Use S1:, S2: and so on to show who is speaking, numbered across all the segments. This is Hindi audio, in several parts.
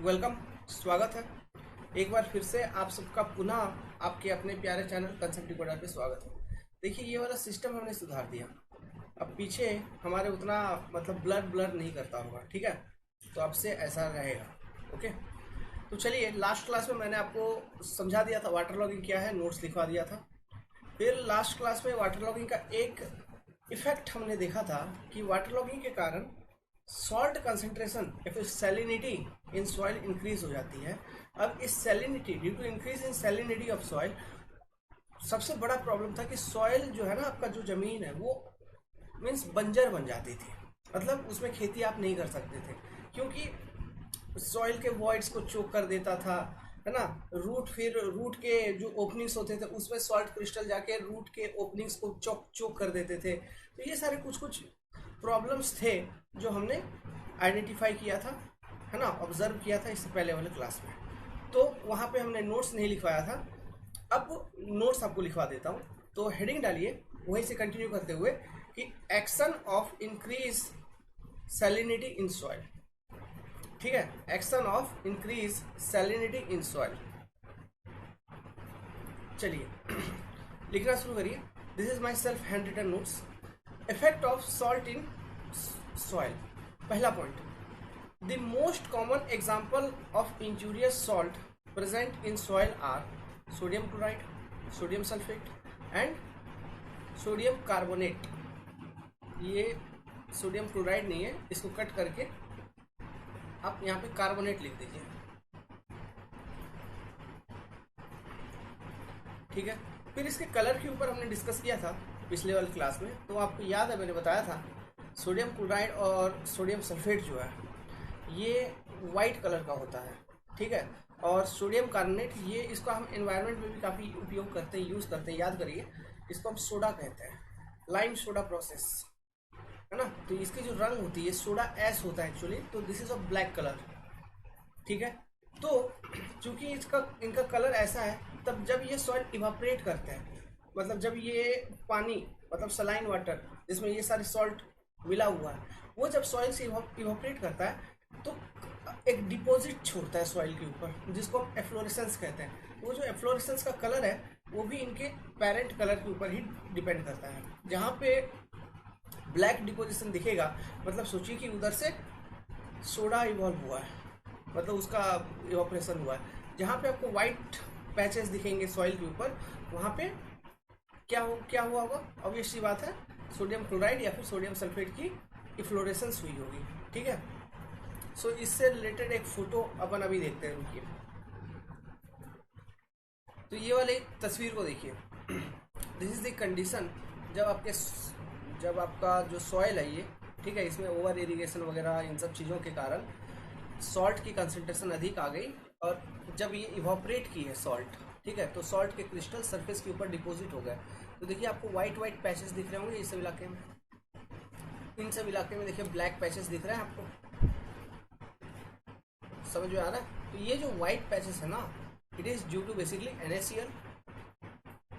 S1: वेलकम, स्वागत है। एक बार फिर से आप सबका पुनः आपके अपने प्यारे चैनल कंसेप्ट डिकोडर पे स्वागत है। देखिए, ये वाला सिस्टम हमने सुधार दिया। अब पीछे हमारे उतना मतलब ब्लर नहीं करता होगा, ठीक है। तो अब से ऐसा रहेगा, ओके। तो चलिए, लास्ट क्लास में मैंने आपको समझा दिया था वाटर लॉगिंग क्या है, नोट्स लिखवा दिया था। फिर लास्ट क्लास में वाटर लॉगिंग का एक इफेक्ट हमने देखा था कि वाटर लॉगिंग के कारण सॉल्ट कंसंट्रेशन या फिर सैलिनिटी इन सॉइल इंक्रीज हो जाती है। अब इस salinity, due to increase in salinity of soil, सबसे बड़ा प्रॉब्लम था कि सॉइल जो है ना, आपका जो जमीन है वो मीन्स बंजर बन जाती थी। मतलब उसमें खेती आप नहीं कर सकते थे, क्योंकि सॉइल के वॉइड्स को चोक कर देता था, है ना। फिर रूट के जो ओपनिंग्स होते थे उसमें सॉल्ट क्रिस्टल जाके रूट के ओपनिंग्स को चोक कर देते थे। तो ये सारे कुछ प्रॉब्लम्स थे जो हमने आइडेंटिफाई किया था, है ना, ऑब्जर्व किया था इससे पहले वाले क्लास में। तो वहाँ पे हमने नोट्स नहीं लिखवाया था, अब नोट्स आपको लिखवा देता हूँ। तो हेडिंग डालिए, वहीं से कंटिन्यू करते हुए कि action of increase salinity in soil. ठीक है, action of increase salinity in soil. चलिए लिखना शुरू करिए। This is my self hand written notes. Effect of salt in soil. पहला point, the most common example of injurious salt present in soil are sodium chloride, sodium sulphate and sodium carbonate. ये सोडियम क्लोराइड नहीं है, इसको कट करके आप यहाँ पे कार्बोनेट लिख दीजिए, ठीक है। फिर इसके कलर के ऊपर हमने डिस्कस किया था पिछले वाली क्लास में, तो आपको याद है मैंने बताया था सोडियम क्लोराइड और सोडियम सल्फेट जो है ये वाइट कलर का होता है, ठीक है। और सोडियम कार्बोनेट, ये इसको हम एनवायरनमेंट में भी काफ़ी उपयोग करते हैं, यूज़ करते हैं, याद करिए। इसको हम सोडा कहते हैं, लाइम सोडा प्रोसेस, है ना। तो इसकी जो रंग होती है सोडा एस होता है एक्चुअली, तो this is of black colour, ठीक है। तो चूंकि इनका कलर ऐसा है, तब जब ये सॉइल इवापोरेट करते हैं, मतलब जब ये पानी मतलब सलाइन वाटर जिसमें ये सारे सॉल्ट मिला हुआ है, वो जब सॉइल से इवापोरेट करता है तो एक डिपॉजिट छोड़ता है सॉइल के ऊपर, जिसको हम एफ्लोरेसेंस कहते हैं। वो जो एफ्लोरेसेंस का कलर है वो भी इनके पेरेंट कलर के ऊपर ही डिपेंड करता है। जहाँ पे ब्लैक डिपोजिशन दिखेगा, मतलब सोचिए कि उधर से सोडा इवॉल्व हुआ है, मतलब उसका इवापोरेशन हुआ है। जहाँ पे आपको वाइट पैचेस दिखेंगे सॉइल के ऊपर, वहाँ पे क्या हुआ होगा, ऑब्वियस सी बात है, सोडियम क्लोराइड या फिर सोडियम सल्फेट की इफ्लोरेसेंस हुई होगी, ठीक है। सो इससे रिलेटेड एक फोटो अपन अभी देखते हैं, रुकिए। तो ये वाली तस्वीर को देखिए। दिस इज द कंडीशन जब आपका जो सॉइल है ये, ठीक है, इसमें ओवर इरिगेशन वगैरह इन सब चीज़ों के कारण सॉल्ट की कंसंट्रेशन अधिक आ गई, और जब ये इवापोरेट की है सॉल्ट, ठीक है, तो सॉल्ट के क्रिस्टल सरफेस के ऊपर डिपॉजिट हो गए। तो देखिए आपको वाइट पैचेस दिख रहे होंगे इस सब इलाके में, इन सब इलाके में देखिए ब्लैक पैचेस दिख रहे हैं आपको, समझ में आ रहा है। तो ये जो वाइट पैचेस है ना, it is due to basically NaCl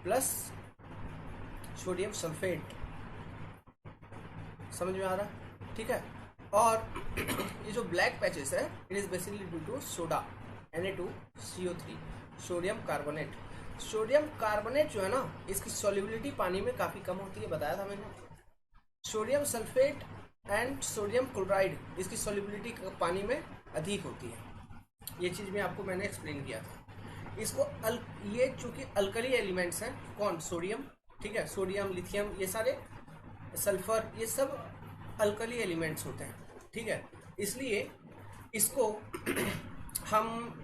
S1: plus sodium sulphate, समझ में आ रहा है, ठीक है। और ये जो ब्लैक पैचेस है, it is basically due to soda Na2CO3, sodium carbonate. Sodium carbonate जो है ना, इसकी सॉल्युबिलिटी पानी में काफ़ी कम होती है, बताया था मैंने। Sodium sulphate and sodium chloride, इसकी सॉल्युबिलिटी पानी में अधिक होती है। ये चीज़ में आपको मैंने एक्सप्लेन किया था। इसको ये चूंकि अल्कली एलिमेंट्स हैं, कौन, सोडियम, ठीक है, सोडियम, लिथियम, ये सारे, सल्फर, ये सब अल्कली एलिमेंट्स होते हैं, ठीक है। इसलिए इसको हम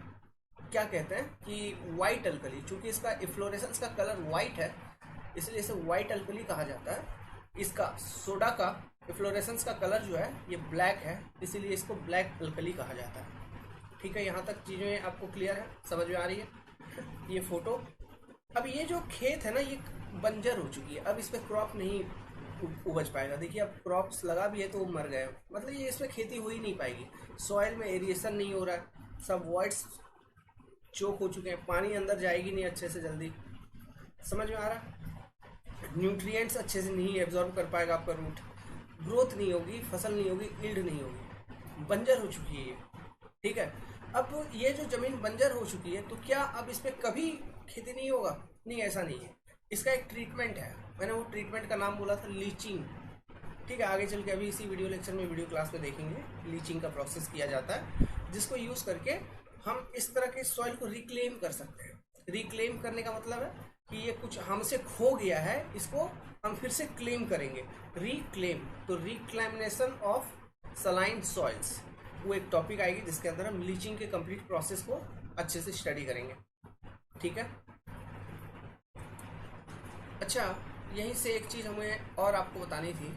S1: क्या कहते हैं कि वाइट अल्कली, चूंकि इसका इफ्लोरेसेंस का कलर वाइट है, इसलिए इसे वाइट अल्कली कहा जाता है। इसका सोडा का इफ्लोरेसेंस का कलर जो है ये ब्लैक है, इसीलिए इसको ब्लैक अल्कली कहा जाता है, ठीक है। यहाँ तक चीज़ें आपको क्लियर है, समझ में आ रही है। ये फोटो, अब ये जो खेत है ना ये बंजर हो चुकी है, अब इस पर क्रॉप नहीं उपज पाएगा। देखिए अब क्रॉप्स लगा भी है तो वो मर गए, मतलब ये इसमें खेती हो ही नहीं पाएगी। सॉइल में एरिएशन नहीं हो रहा है, सब वॉइड्स चोक हो चुके हैं, पानी अंदर जाएगी नहीं अच्छे से जल्दी, समझ में आ रहा है। न्यूट्रिएंट्स अच्छे से नहीं एब्जॉर्ब कर पाएगा आपका रूट, ग्रोथ नहीं होगी, फसल नहीं होगी, यील्ड नहीं होगी, बंजर हो चुकी है ये, ठीक है। अब ये जो जमीन बंजर हो चुकी है, तो क्या अब इस पे कभी खेती नहीं होगा? नहीं, ऐसा नहीं है। इसका एक ट्रीटमेंट है, मैंने वो ट्रीटमेंट का नाम बोला था लीचिंग। ठीक है, आगे चल के अभी इसी वीडियो लेक्चर में, वीडियो क्लास में देखेंगे। लीचिंग का प्रोसेस किया जाता है, जिसको यूज़ करके हम इस तरह के सॉइल को रिक्लेम कर सकते हैं। रिक्लेम करने का मतलब है कि ये कुछ हमसे खो गया है, इसको हम फिर से क्लेम करेंगे। रिक्लेम, तो रिक्लेमिनेशन ऑफ सलाइन सॉइल्स, वो एक टॉपिक आएगी जिसके अंदर हम लीचिंग के कंप्लीट प्रोसेस को अच्छे से स्टडी करेंगे। ठीक है, अच्छा, यहीं से एक चीज़ हमें और आपको बतानी थी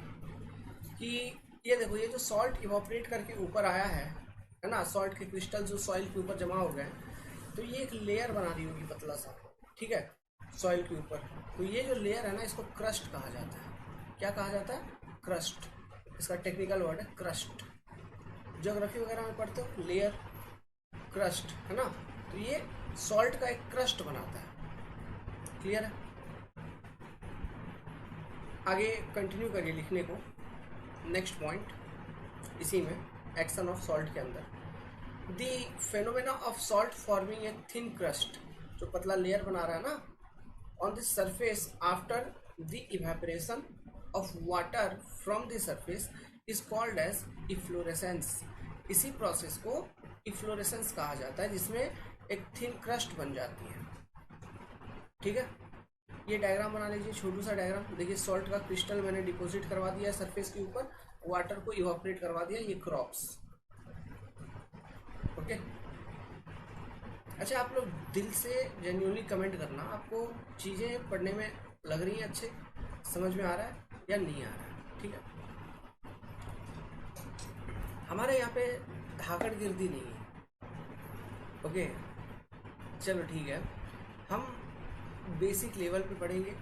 S1: कि ये देखो, ये जो सॉल्ट इवापोरेट करके ऊपर आया है ना, सॉल्ट के क्रिस्टल जो सॉइल के ऊपर जमा हो गए हैं, तो ये एक लेयर बना रही होगी पतला सा, ठीक है, सॉइल के ऊपर। तो ये जो लेयर है ना, इसको क्रस्ट कहा जाता है। क्या कहा जाता है? क्रस्ट। इसका टेक्निकल वर्ड है क्रस्ट। ज्योग्राफी वगैरह में पढ़ते हो, लेयर, क्रस्ट, है ना। तो ये सॉल्ट का एक क्रस्ट बनाता है। क्लियर है? आगे कंटिन्यू करिए लिखने को। नेक्स्ट पॉइंट इसी में, एक्शन ऑफ सॉल्ट के अंदर, the phenomena of salt forming a thin crust, जो पतला लेयर बना रहा है ना on the surface after the evaporation of water from the surface is called as efflorescence. इसी प्रोसेस को इफ्लोरेसेंस कहा जाता है, जिसमें एक थिन क्रस्ट बन जाती है। ठीक है, ये डायग्राम बना लीजिए, छोटू सा डायग्राम। देखिए, सॉल्ट का क्रिस्टल मैंने डिपॉजिट करवा दिया सरफेस के ऊपर, वाटर को इवापोरेट करवा दिया, ये क्रॉप्स। ओके, अच्छा, आप लोग दिल से जेन्युइनली कमेंट करना, आपको चीज़ें पढ़ने में लग रही हैं, अच्छे समझ में आ रहा है या नहीं आ रहा है। ठीक है, हमारे यहाँ पे धाकड़ गिरदी नहीं है। ओके, चलो ठीक है, हम बेसिक लेवल पे पढ़ेंगे,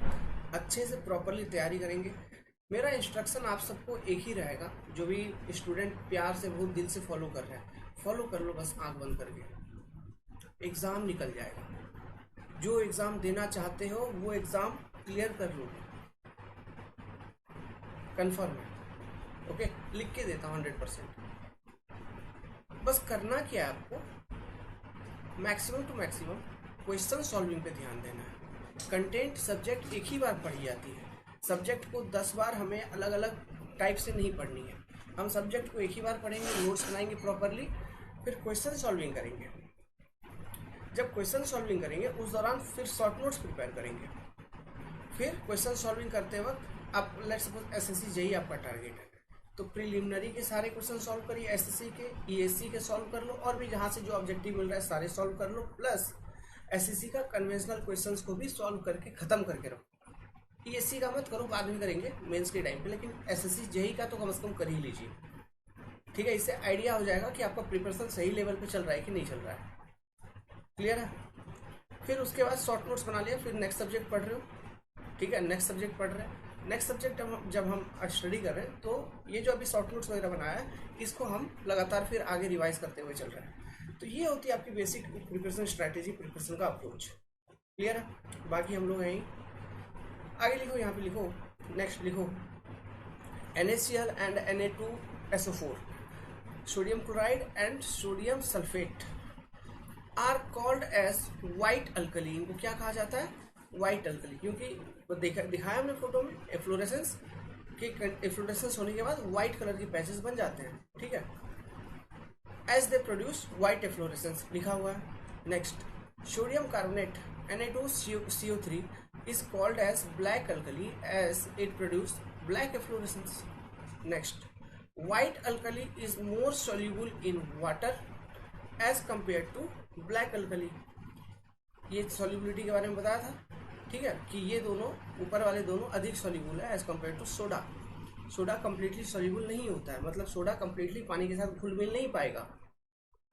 S1: अच्छे से प्रॉपरली तैयारी करेंगे। मेरा इंस्ट्रक्शन आप सबको एक ही रहेगा, जो भी स्टूडेंट प्यार से बहुत दिल से फॉलो कर रहे हैं, फॉलो कर लो बस आंख बंद करके। एग्ज़ाम निकल जाएगा, जो एग्ज़ाम देना चाहते हो वो एग्ज़ाम क्लियर कर लोगे, कंफर्म है। ओके, लिख के देता हूँ 100%। बस करना क्या है आपको, maximum to maximum question solving पे ध्यान देना है। कंटेंट सब्जेक्ट एक ही बार पढ़ी जाती है, सब्जेक्ट को 10 बार हमें अलग अलग टाइप से नहीं पढ़नी है। हम सब्जेक्ट को एक ही बार पढ़ेंगे, नोट्स बनाएंगे प्रॉपरली, फिर क्वेश्चन सॉल्विंग करेंगे। जब क्वेश्चन सॉल्विंग करेंगे उस दौरान फिर शॉर्ट नोट्स प्रिपेयर करेंगे। फिर क्वेश्चन सॉल्विंग करते वक्त आप लेट्स सपोज एसएससी जेईई आपका टारगेट है, तो प्रीलिमिनरी के सारे क्वेश्चन सॉल्व करिए, एसएससी के, ईएससी के सॉल्व कर लो, और भी जहाँ से जो ऑब्जेक्टिव मिल रहा है सारे सॉल्व कर लो, प्लस एसएससी का कन्वेंशनल क्वेश्चंस को भी सॉल्व करके खत्म करके रखो। ईएससी का मत करो, बाद में करेंगे मेंस के टाइम पे, लेकिन एसएससी जेईई का तो कम से कम कर ही लीजिए। ठीक है, इससे आइडिया हो जाएगा कि आपका प्रिपरेशन सही लेवल पे चल रहा है कि नहीं चल रहा है। क्लियर है? फिर उसके बाद शॉर्ट नोट्स बना लिया, फिर नेक्स्ट सब्जेक्ट पढ़ रहे हो, ठीक है, नेक्स्ट सब्जेक्ट पढ़ रहे हैं, नेक्स्ट सब्जेक्ट जब हम स्टडी कर रहे हैं, तो ये जो अभी शॉर्ट नोट्स वगैरह बनाया है, इसको हम लगातार फिर आगे रिवाइज करते हुए चल रहे हैं। तो ये होती है आपकी बेसिक प्रिपरेशन स्ट्रैटेजी, प्रिपरेशन का अप्रोच। क्लियर है? बाकी हम लोग यहीं आगे लिखो, यहाँ पे लिखो, नेक्स्ट लिखो, NaCl and Na2SO4, sodium chloride and sodium sulphate are called as white alkali. इनको क्या कहा जाता है? वाइट अल्कली, क्योंकि वो दिखाया हमने फोटो में, एफ्लोरेसेंस होने के बाद व्हाइट कलर की पैचेस बन जाते हैं। ठीक है, as they produce white efflorescence लिखा हुआ है। Next, sodium carbonate Na2CO3 is called as black alkali as it produce black efflorescence. Next, white alkali is more soluble in water as compared to black alkali. ये solubility के बारे में बताया था, ठीक है, कि ये दोनों ऊपर वाले दोनों अधिक soluble है as compared to soda. Soda completely soluble नहीं होता है, मतलब सोडा completely पानी के साथ घुल मिल नहीं पाएगा,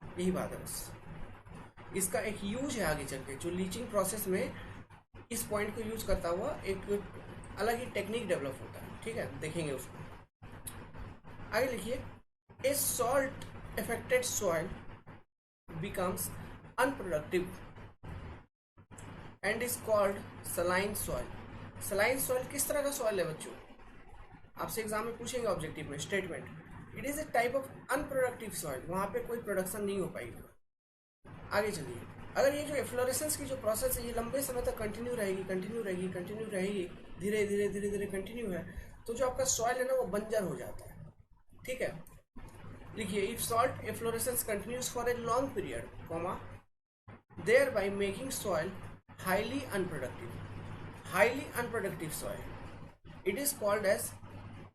S1: यही बात है बस। इसका एक यूज है आगे चल के, जो लीचिंग प्रोसेस में इस पॉइंट को यूज करता हुआ एक अलग ही टेक्निक डेवलप होता है। ठीक है, देखेंगे उसको। आगे लिखिए, ए salt affected soil becomes unproductive and is called saline soil. Saline soil किस तरह का सॉइल है बच्चों? आपसे एग्जाम में पूछेंगे ऑब्जेक्टिव में statement, it is a type of unproductive soil. वहां पे कोई प्रोडक्शन नहीं हो पाएगी। आगे चलिए, अगर ये जो एफ्लोरेसेंस की जो प्रोसेस है ये लंबे समय तक कंटिन्यू रहेगी, धीरे धीरे कंटिन्यू है, तो जो आपका सॉइल है ना वो बंजर हो जाता है। ठीक है, देखिए, if salt efflorescence continues for a long period, comma, thereby making soil highly unproductive soil. It is called as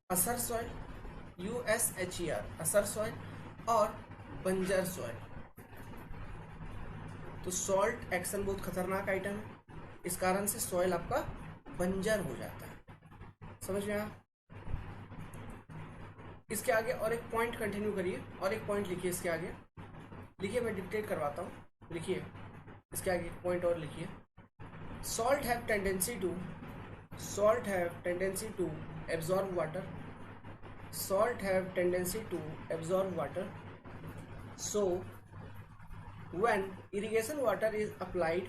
S1: असर soil, USHER, असर soil और बंजर soil. तो सॉल्ट एक्शन बहुत खतरनाक आइटम है, इस कारण से सॉइल आपका बंजर हो जाता है। समझ में आया? इसके आगे और एक पॉइंट कंटिन्यू करिए, और एक पॉइंट लिखिए इसके आगे, लिखिए, मैं डिक्टेट करवाता हूँ, लिखिए इसके आगे एक पॉइंट और लिखिए। Salt have tendency to absorb water. Salt have tendency to absorb water. So when irrigation water is applied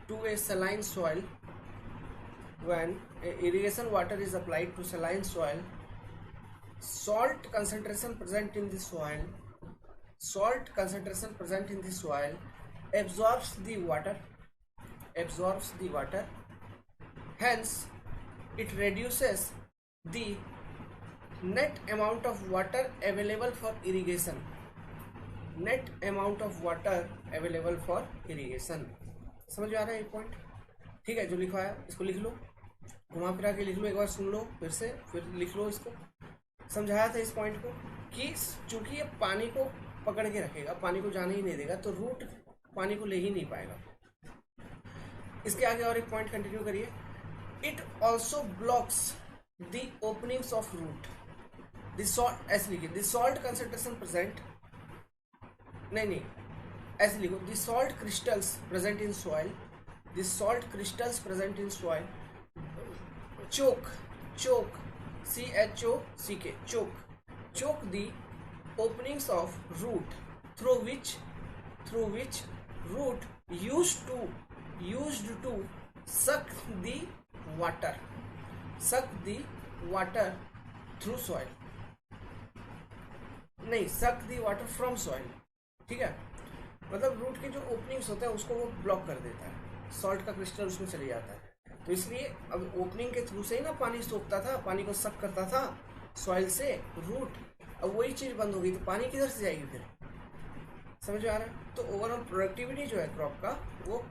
S1: to a saline soil, salt concentration present in the soil absorbs the water, hence it reduces the net amount of water available for irrigation. समझ में आ रहा है ये पॉइंट? ठीक है, जो लिखा है इसको लिख लो, घुमा फिरा के लिख लो, एक बार सुन लो फिर से, फिर लिख लो इसको। समझाया था इस पॉइंट को कि चूंकि ये पानी को पकड़ के रखेगा, पानी को जाने ही नहीं देगा, तो रूट पानी को ले ही नहीं पाएगा। इसके आगे और एक पॉइंट कंटिन्यू करिए। It also blocks the openings of root. ऐसे लिखिए, द सॉल्ट कंसंट्रेशन प्रेजेंट, नहीं ऐसे लिखो, the salt crystals present in soil, choke choke the openings of root through which root used to suck the water through soil, नहीं, suck the water from soil। ठीक है, मतलब रूट के जो ओपनिंग्स होते हैं उसको वो ब्लॉक कर देता है, सॉल्ट का क्रिस्टल उसमें चले जाता है। तो इसलिए अब ओपनिंग के थ्रू से ही ना पानी सोखता था, पानी को सक करता था सॉइल से रूट, अब वही चीज़ बंद हो गई तो पानी किधर से जाएगी फिर? समझ में आ रहा है? तो ओवरऑल प्रोडक्टिविटी जो है क्रॉप का वो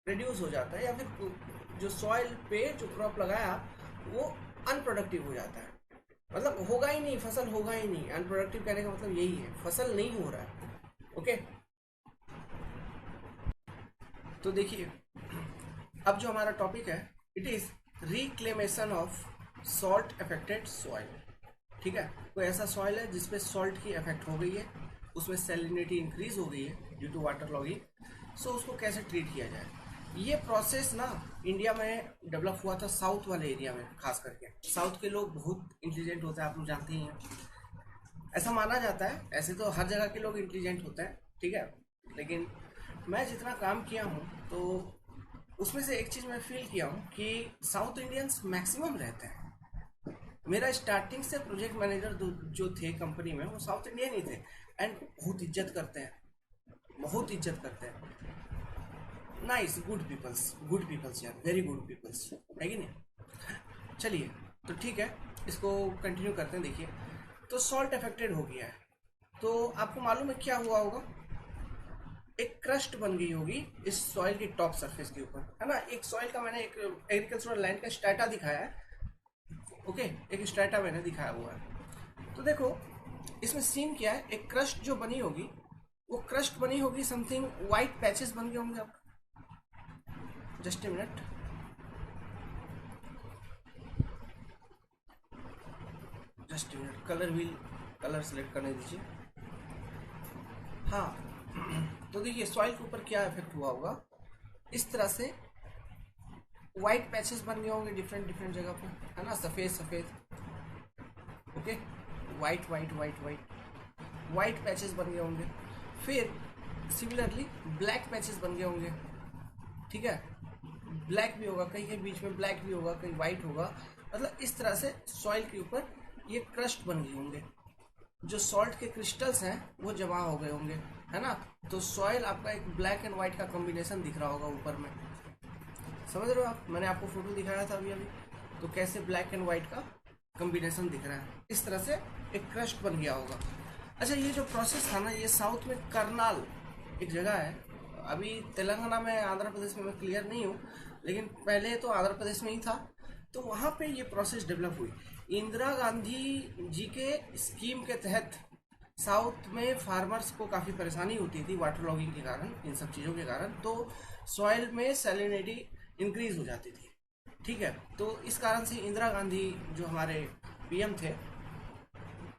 S1: रिड्यूस हो जाता है, या फिर जो सॉइल पे जो क्रॉप लगाया वो अनप्रोडक्टिव हो जाता है, मतलब होगा ही नहीं, फसल होगा ही नहीं। अनप्रोडक्टिव कहने का मतलब यही है, फसल नहीं हो रहा है। ओके, तो देखिए अब जो हमारा टॉपिक है, it is reclamation of salt affected soil. ठीक है, कोई ऐसा सॉइल है जिसपे सॉल्ट की इफेक्ट हो गई है, उसमें सैलिनिटी इंक्रीज हो गई है ड्यू टू वाटर लॉगिंग, सो उसको कैसे ट्रीट किया जाए। ये प्रोसेस ना इंडिया में डेवलप हुआ था साउथ वाले एरिया में, खास करके साउथ के लोग बहुत इंटेलिजेंट होते हैं, आप लोग जानते ही हैं, ऐसा माना जाता है। ऐसे तो हर जगह के लोग इंटेलिजेंट होते हैं, ठीक है, लेकिन मैं जितना काम किया हूँ तो उसमें से एक चीज़ मैं फील किया हूँ कि साउथ इंडियंस मैक्सिमम रहते हैं। मेरा स्टार्टिंग से प्रोजेक्ट मैनेजर जो थे कंपनी में वो साउथ इंडियन ही थे, एंड बहुत इज्जत करते हैं, नाइस, गुड पीपल्स यार, वेरी गुड पीपल्स, है कि नहीं? चलिए, तो ठीक है, इसको कंटिन्यू करते हैं। देखिए, तो सॉल्ट अफेक्टेड हो गया है, तो आपको मालूम है क्या हुआ होगा? एक क्रस्ट बन गई होगी इस सॉइल की टॉप सरफेस के ऊपर, है ना। एक सॉइल का मैंने एक एग्रीकल्चरल लैंड का स्ट्रेटा दिखाया है, ओके, एक स्ट्रेटा मैंने दिखाया हुआ है। तो देखो इसमें सीन क्या है, एक क्रस्ट जो बनी होगी, वो क्रस्ट बनी होगी समथिंग व्हाइट पैचेस बन गए होंगे। आप just a minute, colour select करने दीजिए। हाँ, तो देखिए सॉइल के ऊपर क्या इफेक्ट हुआ होगा, इस तरह से व्हाइट पैचेस बन गए होंगे डिफरेंट जगह पे, है ना, सफेद, ओके, व्हाइट पैचेस बन गए होंगे। फिर सिमिलरली ब्लैक पैचेस बन गए होंगे, ठीक है, ब्लैक भी होगा, कहीं के बीच में ब्लैक भी होगा, कहीं व्हाइट होगा, मतलब इस तरह से सॉइल के ऊपर ये क्रस्ट बन गए होंगे। जो सॉल्ट के क्रिस्टल्स हैं वो जमा हो गए होंगे, है ना। तो सॉइल आपका एक ब्लैक एंड व्हाइट का कॉम्बिनेशन दिख रहा होगा ऊपर में, समझ रहे हो आप। मैंने आपको फोटो दिखाया था अभी अभी, तो कैसे ब्लैक एंड व्हाइट का कॉम्बिनेशन दिख रहा है, इस तरह से एक क्रस्ट बन गया होगा। अच्छा, ये जो प्रोसेस था ना, ये साउथ में करनाल एक जगह है, अभी तेलंगाना में, आंध्र प्रदेश में मैं क्लियर नहीं हूँ, लेकिन पहले तो आंध्र प्रदेश में ही था। तो वहाँ पे ये प्रोसेस डेवलप हुई इंदिरा गांधी जी के स्कीम के तहत। साउथ में फार्मर्स को काफ़ी परेशानी होती थी वाटर लॉगिंग के कारण, इन सब चीज़ों के कारण, तो सॉइल में सैलिनिटी इंक्रीज हो जाती थी, ठीक है। तो इस कारण से इंदिरा गांधी जो हमारे पीएम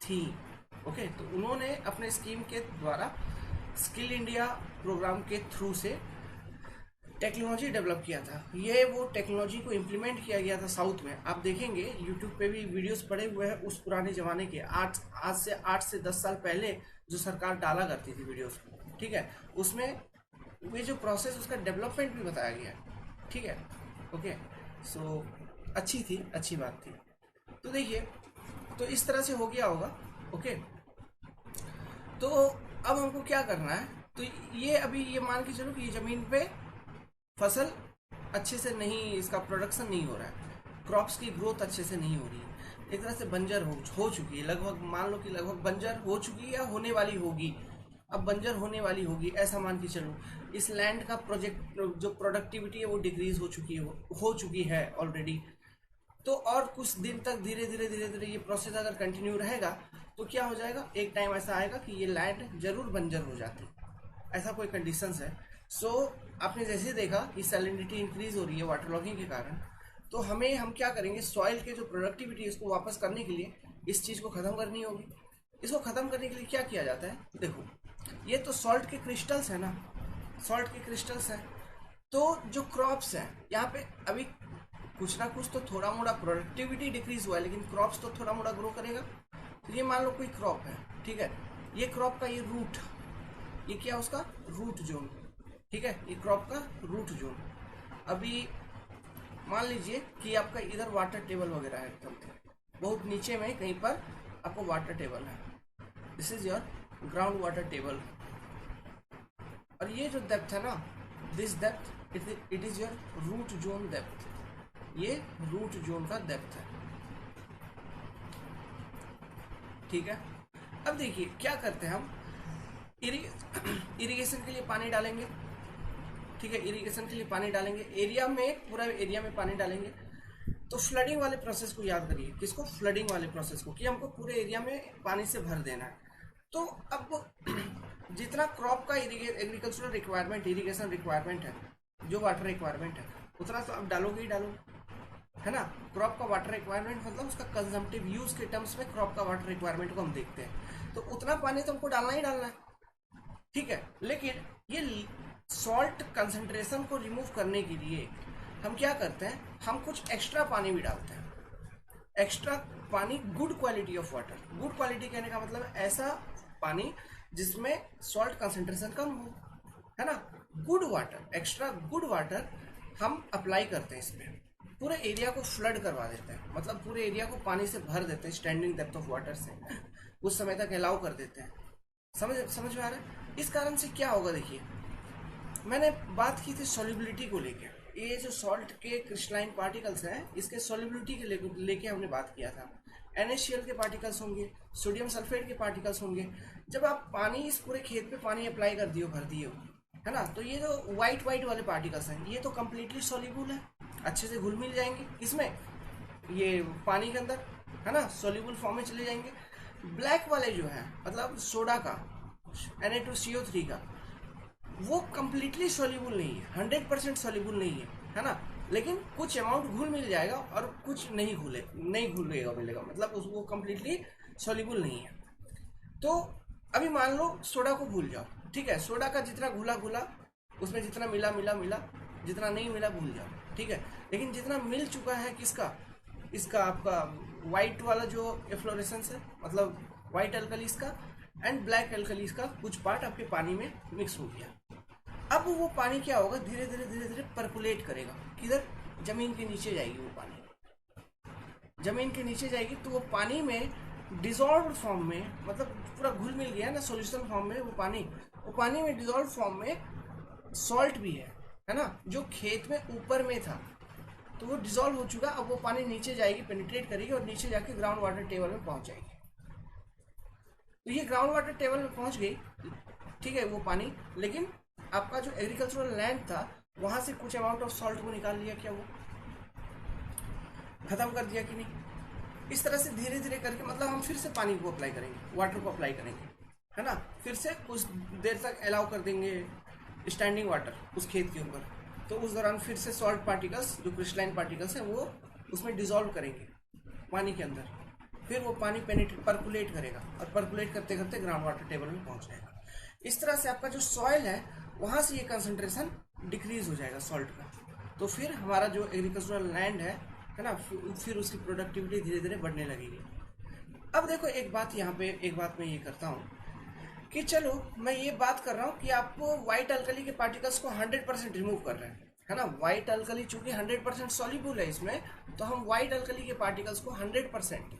S1: थी, ओके, तो उन्होंने अपने स्कीम के द्वारा स्किल इंडिया प्रोग्राम के थ्रू से टेक्नोलॉजी डेवलप किया था। ये वो टेक्नोलॉजी को इम्प्लीमेंट किया गया था साउथ में। आप देखेंगे यूट्यूब पे भी वीडियोस पड़े हुए हैं उस पुराने ज़माने के, आज से 8 से 10 साल पहले जो सरकार डाला करती थी वीडियोस, ठीक है। उसमें ये जो प्रोसेस, उसका डेवलपमेंट भी बताया गया है, ठीक है, ओके। सो अच्छी थी, अच्छी बात थी। तो देखिए, तो इस तरह से हो गया होगा, ओके। तो अब हमको क्या करना है, तो ये अभी ये मान के चलो कि ये ज़मीन पे फसल अच्छे से नहीं, इसका प्रोडक्शन नहीं हो रहा है, क्रॉप्स की ग्रोथ अच्छे से नहीं हो रही है, एक तरह से बंजर हो चुकी है, लगभग मान लो कि लगभग बंजर हो चुकी है या होने वाली होगी, अब बंजर होने वाली होगी, ऐसा मान के चलो। इस लैंड का प्रोजेक्ट जो प्रोडक्टिविटी है वो डिक्रीज हो चुकी है ऑलरेडी। तो और कुछ दिन तक धीरे धीरे ये प्रोसेस अगर कंटिन्यू रहेगा तो क्या हो जाएगा, एक टाइम ऐसा आएगा कि ये लैंड जरूर बंजर हो जाती, ऐसा कोई कंडीशंस है। सो आपने जैसे देखा कि सैलिनिटी इंक्रीज हो रही है वाटर लॉगिंग के कारण, तो हम क्या करेंगे, सॉइल के जो प्रोडक्टिविटी है उसको वापस करने के लिए इस चीज़ को ख़त्म करनी होगी। इसको ख़त्म करने के लिए क्या किया जाता है, देखो ये तो सॉल्ट के क्रिस्टल्स है ना, सॉल्ट के क्रिस्टल्स हैं। तो जो क्रॉप्स हैं यहाँ पे अभी कुछ ना कुछ तो थोड़ा मोड़ा प्रोडक्टिविटी डिक्रीज हुआ है, लेकिन क्रॉप्स तो थोड़ा मोड़ा ग्रो करेगा। तो ये मान लो कोई क्रॉप है, ठीक है, ये क्रॉप का ये रूट, ये क्या उसका रूट जोन, ठीक है, ये क्रॉप का रूट जोन। अभी मान लीजिए कि आपका इधर वाटर टेबल वगैरह है, एकदम बहुत नीचे में कहीं पर आपको वाटर टेबल है, this is your ground water table, और ये जो डेप्थ है ना, this depth it is your root zone depth, ये रूट जोन का डेप्थ है, ठीक है। अब देखिए क्या करते हैं हम, इरिगेशन के लिए पानी डालेंगे, ठीक है, इरिगेशन के लिए पानी डालेंगे, एरिया में, पूरा एरिया में पानी डालेंगे। तो फ्लडिंग वाले प्रोसेस को याद करिए, किसको, फ्लडिंग वाले प्रोसेस को, कि हमको पूरे एरिया में पानी से भर देना है। तो अब जितना क्रॉप का एग्रीकल्चरल रिक्वायरमेंट, इरिगेशन रिक्वायरमेंट है, जो वाटर रिक्वायरमेंट है, उतना तो आप डालोगे ही डालोगे, है ना। क्रॉप का वाटर रिक्वायरमेंट मतलब उसका कंजम्पटिव यूज के टर्म्स में क्रॉप का वाटर रिक्वायरमेंट को हम देखते हैं, तो उतना पानी तो हमको डालना ही डालना है, ठीक है। लेकिन ये सॉल्ट कंसंट्रेशन को रिमूव करने के लिए हम क्या करते हैं, हम कुछ एक्स्ट्रा पानी भी डालते हैं, एक्स्ट्रा पानी, good quality of water. Good quality कहने का मतलब ऐसा पानी जिसमें सॉल्ट कंसंट्रेशन कम हो, है ना। Good water, extra good water हम अप्लाई करते हैं इसमें, पूरे एरिया को फ्लड करवा देते हैं, मतलब पूरे एरिया को पानी से भर देते हैं, स्टैंडिंग डेप्थ ऑफ वाटर से उस समय तक अलाउ कर देते हैं। समझ में आ रहा है। इस कारण से क्या होगा, देखिए मैंने बात की थी सॉल्युबिलिटी को लेके, ये जो सॉल्ट के क्रिस्टलाइन पार्टिकल्स हैं इसके सॉल्युबिलिटी के लेके हमने बात किया था। NaCl के पार्टिकल्स होंगे, सोडियम सल्फेट के पार्टिकल्स होंगे। जब आप पानी, इस पूरे खेत पे पानी अप्लाई कर दियो, भर दिए हो, है ना, तो ये जो वाइट वाले पार्टिकल्स हैं ये तो कम्प्लीटली सॉल्युबल है, अच्छे से घुल मिल जाएंगे इसमें, ये पानी के अंदर, है ना, सॉल्युबल फॉर्म में चले जाएंगे। ब्लैक वाले जो है, मतलब सोडा का, Na2CO3 का, वो कम्प्लीटली सॉल्युबल नहीं है, 100% सॉल्युबल नहीं है ना, लेकिन कुछ अमाउंट घुल मिल जाएगा और कुछ नहीं घुलेगा मिलेगा, मतलब उसको कम्प्लीटली सॉल्युबल नहीं है। तो अभी मान लो सोडा को भूल जाओ, ठीक है, सोडा का जितना घुला उसमें जितना मिला, जितना नहीं मिला भूल जाओ, ठीक है। लेकिन जितना मिल चुका है किसका, इसका आपका वाइट वाला जो एफ्लोरेसेंस है, मतलब वाइट अल्कलीज का एंड ब्लैक एल्कलीज का कुछ पार्ट आपके पानी में मिक्स हो गया। अब वो पानी क्या होगा, धीरे धीरे परकुलेट करेगा, किधर, जमीन के नीचे जाएगी वो पानी, जमीन के नीचे जाएगी, तो वो पानी में डिजॉल्व फॉर्म में, मतलब पूरा घुल मिल गया ना सॉल्यूशन फॉर्म में, वो पानी में डिजॉल्व फॉर्म में सॉल्ट भी है ना, जो खेत में ऊपर में था तो वो डिजॉल्व हो चुका, अब वो पानी नीचे जाएगी, पेनिट्रेट करेगी और नीचे जाके ग्राउंड वाटर टेबल में पहुंच जाएगी। तो ये ग्राउंड वाटर टेबल में पहुंच गई, ठीक है वो पानी, लेकिन आपका जो एग्रीकल्चरल लैंड था वहां से कुछ अमाउंट ऑफ सॉल्ट को निकाल लिया, क्या वो खत्म कर दिया कि नहीं। इस तरह से धीरे धीरे करके, मतलब हम फिर से पानी को अप्लाई करेंगे, वाटर को अप्लाई करेंगे, है ना, फिर से कुछ देर तक अलाउ कर देंगे स्टैंडिंग वाटर उस खेत के ऊपर, तो उस दौरान फिर से सॉल्ट पार्टिकल्स, जो क्रिस्टलाइन पार्टिकल्स हैं, वो उसमें डिजॉल्व करेंगे पानी के अंदर, फिर वो पानी परकुलेट करेगा और परकुलेट करते करते ग्राउंड वाटर टेबल में पहुंच जाएगा। इस तरह से आपका जो सॉइल है वहां से ये कंसंट्रेशन डिक्रीज हो जाएगा सॉल्ट का, तो फिर हमारा जो एग्रीकल्चरल लैंड है ना, फिर उसकी प्रोडक्टिविटी धीरे धीरे बढ़ने लगेगी। अब देखो एक बात यहाँ पे, एक बात मैं ये करता हूँ कि चलो मैं ये बात कर रहा हूँ कि आपको व्हाइट अल्कली के पार्टिकल्स को 100% रिमूव कर रहे हैं, है ना, व्हाइट अल्कली चूंकि 100% सॉल्युबल है इसमें, तो हम व्हाइट अल्कली के पार्टिकल्स को 100%,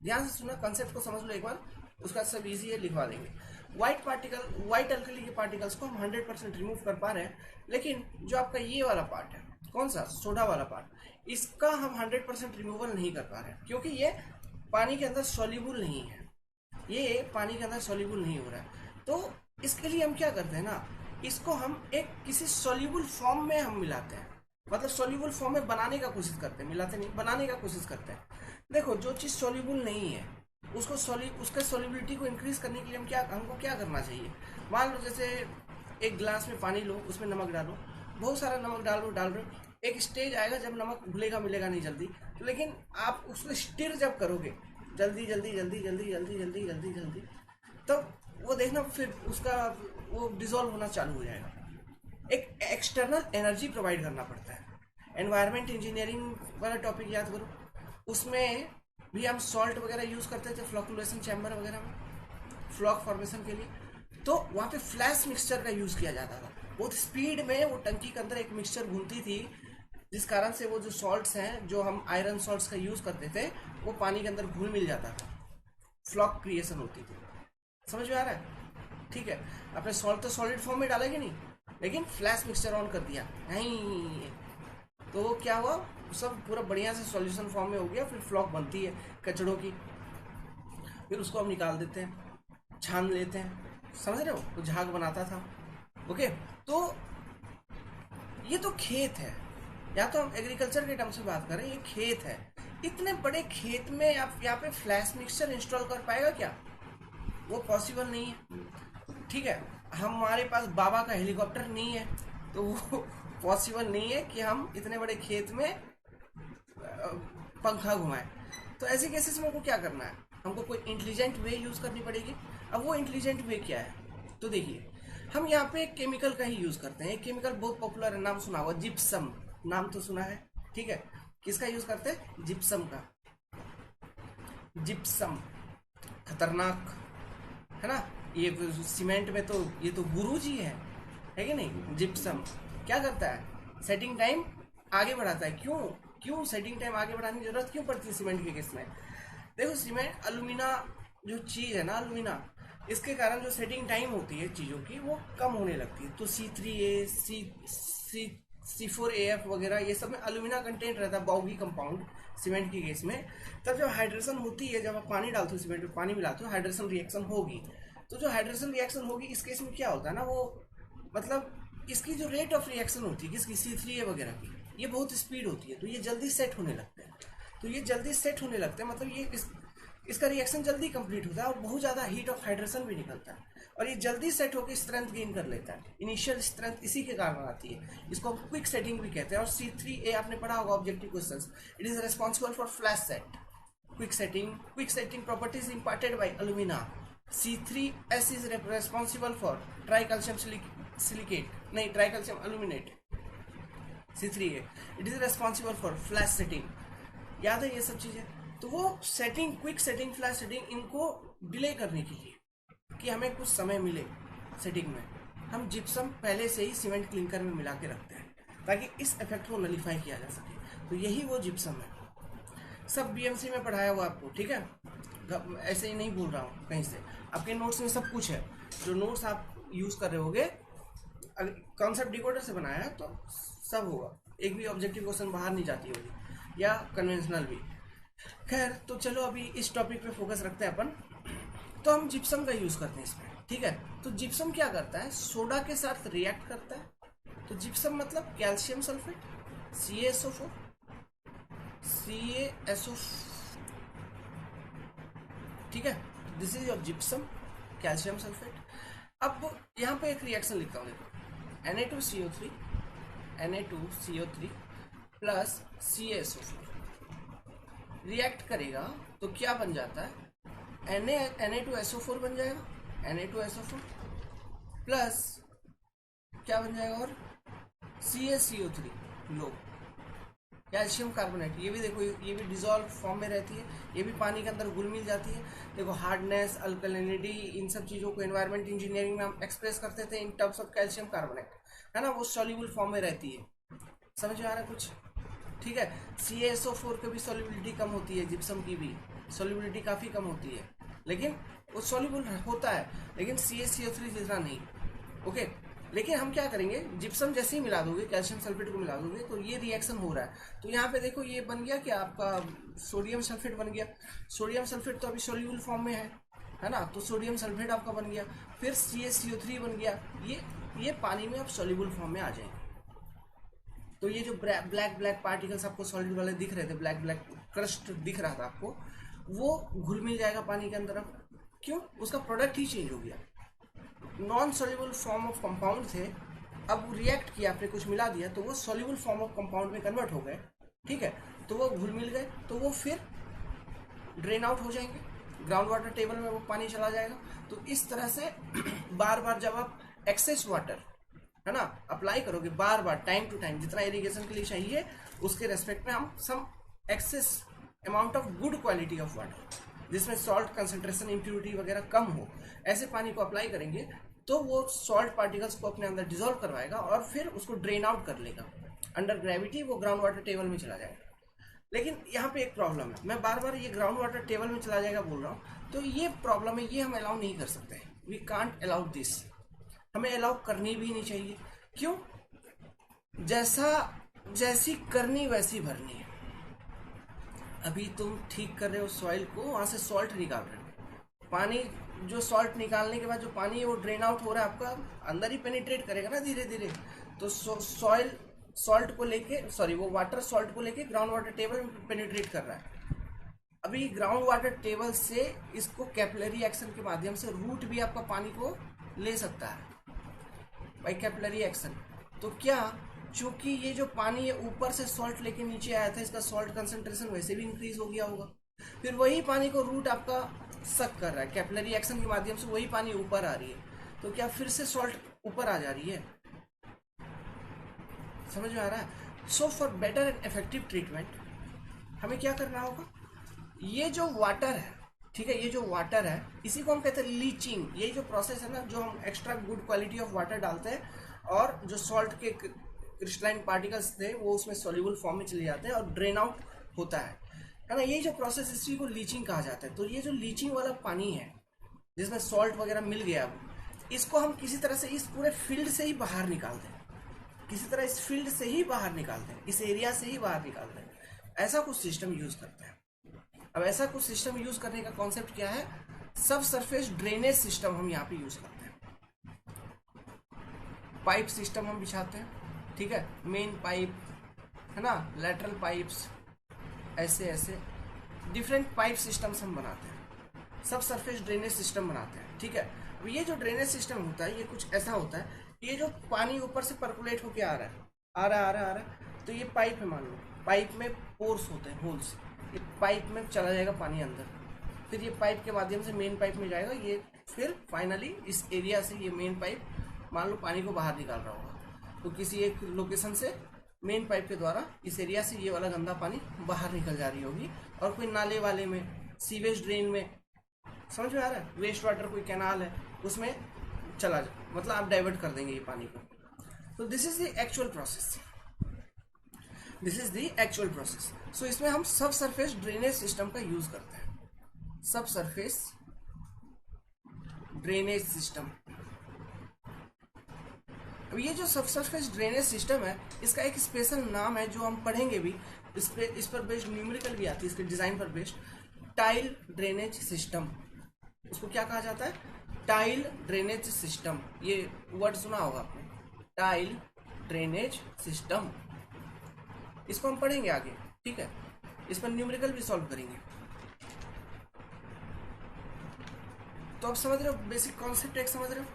S1: ध्यान से सुना, कंसेप्ट को समझ लो एक बार, उसका सब इजी है, लिखवा देंगे। व्हाइट अल्कली के पार्टिकल्स को हम 100% रिमूव कर पा रहे हैं, लेकिन जो आपका ये वाला पार्ट है, कौन सा, सोडा वाला पार्ट, इसका हम 100% रिमूवल नहीं कर पा रहे हैं, क्योंकि ये पानी के अंदर सॉल्युबल नहीं है, ये पानी के अंदर सॉल्युबल नहीं हो रहा है। तो इसके लिए हम क्या करते हैं ना, इसको हम एक किसी सॉल्युबल फॉर्म में हम मिलाते हैं, मतलब सॉल्युबल फॉर्म में बनाने का कोशिश करते हैं, मिलाते नहीं, बनाने का कोशिश करते हैं। देखो जो चीज़ सॉल्युबल नहीं है उसको उसके सॉल्युबिलिटी को इंक्रीज करने के लिए हमको क्या करना चाहिए। मान लो जैसे एक गिलास में पानी लो, उसमें नमक डालो, बहुत सारा नमक डाल रहे हो, एक स्टेज आएगा जब नमक घुलेगा, मिलेगा नहीं जल्दी, तो लेकिन आप उसको स्टिर जब करोगे जल्दी जल्दी जल्दी जल्दी जल्दी जल्दी जल्दी जल्दी, तो वो देखना फिर उसका वो डिजोल्व होना चालू हो जाएगा। एक एक्सटर्नल एनर्जी प्रोवाइड करना पड़ता है। एनवायरमेंट इंजीनियरिंग वाला टॉपिक याद करो, उसमें भी हम सॉल्ट वगैरह यूज करते थे फ्लोकुलेशन चैम्बर वगैरह में, फ्लॉक फॉर्मेशन के लिए, तो वहाँ पे फ्लैश मिक्सचर का यूज किया जाता था। बहुत स्पीड में वो टंकी के अंदर एक मिक्सचर घूमती थी, जिस कारण से वो जो सॉल्ट्स हैं, जो हम आयरन सॉल्ट्स का यूज करते थे, वो पानी के अंदर घुल मिल जाता था, फ्लॉक क्रिएशन होती थी। समझ में आ रहा है? ठीक है, आपने सॉल्ट तो सॉलिड फॉर्म में डाला कि नहीं, लेकिन फ्लैश मिक्सचर ऑन कर दिया नहीं, तो वो क्या हुआ, सब पूरा बढ़िया से सॉल्यूशन फॉर्म में हो गया, फिर फ्लॉक बनती है कचड़ों की, फिर उसको हम निकाल देते हैं, छान लेते हैं, समझ रहे हो, तो झाग बनाता था। ओके, तो ये तो खेत है, या तो हम एग्रीकल्चर के टर्म से बात करें, ये खेत है। इतने बड़े खेत में आप यहाँ पे फ्लैश मिक्सचर इंस्टॉल कर पाएगा क्या? वो पॉसिबल नहीं है। ठीक है, हमारे पास बाबा का हेलीकॉप्टर नहीं है, तो वो पॉसिबल नहीं है कि हम इतने बड़े खेत में पंखा घुमाएं। तो ऐसे केसेस में हमको क्या करना है, हमको कोई इंटेलिजेंट वे यूज करनी पड़ेगी। अब वो इंटेलिजेंट वे क्या है, तो देखिए, हम यहाँ पे एक केमिकल का ही यूज करते हैं। एक केमिकल बहुत पॉपुलर है, नाम सुना हुआ, जिप्सम, नाम तो सुना है। ठीक है, किसका यूज करते हैं? जिप्सम का। जिप्सम खतरनाक है ना, ये सीमेंट में तो ये तो गुरु जी है कि नहीं। जिप्सम क्या करता है, सेटिंग टाइम आगे बढ़ाता है। क्यों सेटिंग टाइम आगे बढ़ाने की जरूरत क्यों पड़ती है सीमेंट के केस में? देखो, सीमेंट अलुमिना जो चीज है ना, अलुमिना, इसके कारण जो सेटिंग टाइम होती है चीज़ों की, वो कम होने लगती है। तो C3A, C4AF वगैरह, ये सब में अलुमिना कंटेंट रहता है, बॉगी कंपाउंड सीमेंट की केस में। तब जब हाइड्रेशन होती है, जब आप पानी डालते हो सीमेंट में, पानी मिलाते हो, हाइड्रेशन रिएक्शन होगी। तो जो हाइड्रेशन रिएक्शन होगी इस केस में क्या होता है ना, वो मतलब इसकी जो रेट ऑफ रिएक्शन होती है किसकी, C3A वगैरह की, ये बहुत स्पीड होती है, तो ये जल्दी सेट होने लगते हैं। तो ये जल्दी सेट होने लगते हैं, मतलब ये इसका रिएक्शन जल्दी कंप्लीट होता है और बहुत ज़्यादा हीट ऑफ हाइड्रेशन भी निकलता है, और ये जल्दी सेट होकर स्ट्रेंथ गेन कर लेता है। इनिशियल स्ट्रेंथ इसी के कारण आती है, इसको हम क्विक सेटिंग भी कहते हैं। और C3A आपने पढ़ा होगा objective questions, it is responsible for flash set, quick setting properties imparted by alumina. C3S is responsible for tricalcium silicate, नहीं, tricalcium aluminate, C3A, it is responsible for flash setting। याद है ये सब चीजें? तो वो setting, quick setting, flash setting, इनको डिले करने के लिए कि हमें कुछ समय मिले सेटिंग में, हम जिप्सम पहले से ही सीमेंट क्लिंकर में मिला के रखते हैं ताकि इस इफेक्ट को नलीफाई किया जा सके। तो यही वो जिप्सम है, सब BMC में पढ़ाया हुआ आपको। ठीक है, ऐसे ही नहीं बोल रहा हूँ कहीं से, आपके नोट्स में सब कुछ है। जो नोट्स आप यूज कर रहे होगे, कॉन्सेप्ट डिकोडर से बनाया है तो सब होगा, एक भी ऑब्जेक्टिव क्वेश्चन बाहर नहीं जाती होगी, या कन्वेंशनल भी। खैर, तो चलो अभी इस टॉपिक पे फोकस रखते हैं अपन। तो हम जिप्सम का यूज करते हैं इसमें, ठीक है। तो जिप्सम क्या करता है, सोडा के साथ रिएक्ट करता है। तो जिप्सम मतलब कैल्शियम सल्फेट, CaSO4, ठीक है। This is your gypsum, calcium sulphate. अब यहाँ पे एक रिएक्शन लिखता हूँ, देखो, Na2CO3 प्लस CaSO4 रिएक्ट करेगा तो क्या बन जाता है, Na2SO4 बन जाएगा, Na2SO4 प्लस क्या बन जाएगा, और CaCO3 लो, कैल्शियम कार्बोनेट। ये भी देखो, ये भी डिजॉल्व फॉर्म में रहती है, ये भी पानी के अंदर घुल मिल जाती है। देखो, हार्डनेस, अल्कलिनिटी, इन सब चीज़ों को एनवायरमेंट इंजीनियरिंग में हम एक्सप्रेस करते थे in terms of calcium carbonate, है ना। वो सॉल्युबल फॉर्म में रहती है, समझ में आ रहा है कुछ, ठीक है। CaSO4 की भी सॉल्युबिलिटी कम होती है, जिप्सम की भी सॉल्युबिलिटी काफ़ी कम होती है, लेकिन वो सॉल्युबल होता है, लेकिन CaCO3 जितना नहीं, ओके। लेकिन हम क्या करेंगे, जिप्सम जैसे ही मिला दोगे, कैल्शियम सल्फेट को मिला दोगे, तो ये रिएक्शन हो रहा है। तो यहाँ पे देखो, ये बन गया क्या आपका, सोडियम सल्फेट बन गया। सोडियम सल्फेट तो अभी सोल्यूबल फॉर्म में है ना, तो सोडियम सल्फेट आपका बन गया। फिर CaCO3 बन गया, ये पानी में अब सोल्यूबल फॉर्म में आ जाएंगे। तो ये जो ब्लैक ब्लैक पार्टिकल्स आपको सॉलिड वाले दिख रहे थे, ब्लैक ब्लैक क्रस्ट दिख रहा था आपको, वो घुल मिल जाएगा पानी के अंदर। अब क्यों, उसका प्रोडक्ट ही चेंज हो गया। Non soluble form of compound थे, अब रिएक्ट किया, आपने कुछ मिला दिया, तो वो सोल्यूबल फॉर्म ऑफ कंपाउंड में कन्वर्ट हो गए, ठीक है। तो वो घुल मिल गए, तो वो फिर ड्रेन आउट हो जाएंगे, ग्राउंड वाटर टेबल में वो पानी चला जाएगा। तो इस तरह से बार बार जब आप एक्सेस वाटर, है ना, अप्लाई करोगे, बार बार टाइम टू टाइम, जितना इरिगेशन के लिए चाहिए उसके रेस्पेक्ट में हम some excess amount of good quality of water, जिसमें सॉल्ट कंसंट्रेशन, इम्प्यूरिटी वगैरह कम हो, ऐसे पानी को अप्लाई करेंगे, तो वो सॉल्ट पार्टिकल्स को अपने अंदर डिसॉल्व करवाएगा और फिर उसको ड्रेन आउट कर लेगा अंडर ग्रेविटी, वो ग्राउंड वाटर टेबल में चला जाएगा। लेकिन यहाँ पे एक प्रॉब्लम है, मैं बार बार ये ग्राउंड वाटर टेबल में चला जाएगा बोल रहा हूँ, तो ये प्रॉब्लम है, ये हम अलाउ नहीं कर सकते, वी कांट अलाउ दिस, हमें अलाउ करनी भी नहीं चाहिए। क्यों, जैसी करनी वैसी भरनी है। अभी तुम ठीक कर रहे हो सॉइल को, वहां से सॉल्ट निकाल रहे हो, पानी जो सॉल्ट निकालने के बाद जो पानी है वो ड्रेन आउट हो रहा है, आपका अंदर ही पेनिट्रेट करेगा ना धीरे धीरे। तो सॉइल सॉल्ट को लेके, सॉरी, वो वाटर सॉल्ट को लेके ग्राउंड वाटर टेबल में पेनिट्रेट कर रहा है। अभी ग्राउंड वाटर टेबल से इसको कैपिलरी एक्शन के माध्यम से रूट भी आपका पानी को ले सकता है बाई कैपिलरी एक्शन। तो क्या, चूंकि ये जो पानी है ऊपर से सॉल्ट लेके नीचे आया था, इसका सॉल्ट कंसंट्रेशन वैसे भी इंक्रीज हो गया होगा, फिर वही पानी को रूट आपका सक कर रहा है, कैपिलरी एक्शन के माध्यम से वही पानी ऊपर आ रही है, तो क्या फिर से सॉल्ट ऊपर आ जा रही है, समझ में आ रहा है। So for better and effective treatment हमें क्या करना होगा, ये जो वाटर है, ठीक है, ये जो वाटर है, इसी को हम कहते हैं लीचिंग। ये जो प्रोसेस है ना, जो हम extra good quality of water डालते हैं और जो सॉल्ट के क्रिस्टलाइन पार्टिकल्स थे वो उसमें सॉल्युबल फॉर्म में चले जाते हैं और ड्रेन आउट होता है ना। ये जो प्रोसेस, इसी को लीचिंग कहा जाता है। तो ये जो लीचिंग वाला पानी है जिसमें सॉल्ट वगैरह मिल गया, इसको हम किसी तरह से इस पूरे फील्ड से ही बाहर निकाल दें, किसी तरह इस फील्ड से ही बाहर निकाल दें, इस एरिया से ही बाहर निकाल दें, ऐसा कुछ सिस्टम यूज करते हैं। अब ऐसा कुछ सिस्टम यूज करने का कॉन्सेप्ट क्या है, सब सरफेस ड्रेनेज सिस्टम हम यहाँ पे यूज करते हैं। पाइप सिस्टम हम बिछाते हैं, ठीक है, मेन पाइप, है ना, लेटरल पाइप्स, ऐसे ऐसे डिफरेंट पाइप सिस्टम्स हम बनाते हैं, सब सरफेस ड्रेनेज सिस्टम बनाते हैं, ठीक है। अब ये जो ड्रेनेज सिस्टम होता है, ये कुछ ऐसा होता है, ये जो पानी ऊपर से पर्कुलेट होके आ रहा है, तो ये पाइप है, मान लो पाइप में पोर्स होते हैं, होल्स, ये पाइप में चला जाएगा पानी अंदर, फिर ये पाइप के माध्यम से मेन पाइप में जाएगा, ये फिर फाइनली इस एरिया से ये मेन पाइप मान लो पानी को बाहर निकाल रहा होगा, तो किसी एक लोकेशन से मेन पाइप के द्वारा इस एरिया से ये वाला गंदा पानी बाहर निकल जा रही होगी, और कोई नाले वाले में, सीवेज ड्रेन में, समझ में आ रहा है, वेस्ट वाटर कोई कैनाल है उसमें चला जा, मतलब आप डाइवर्ट कर देंगे ये पानी को। तो this is the actual process, this is the actual process. So इसमें हम सब सरफेस ड्रेनेज सिस्टम का यूज करते हैं। सब सरफेस ड्रेनेज सिस्टम। अब ये जो सब सरफेस ड्रेनेज सिस्टम है, इसका एक स्पेशल नाम है जो हम पढ़ेंगे भी, इस पर बेस्ड न्यूमेरिकल भी आती है इसके डिजाइन पर बेस्ड, टाइल ड्रेनेज सिस्टम। उसको क्या कहा जाता है? Tile drainage system. ये वर्ड सुना होगा आपने, टाइल ड्रेनेज सिस्टम। इसको हम पढ़ेंगे आगे, ठीक है। इस पर न्यूमेरिकल भी सॉल्व करेंगे। तो आप समझ रहे हो, बेसिक कॉन्सेप्ट एक समझ रहे हो,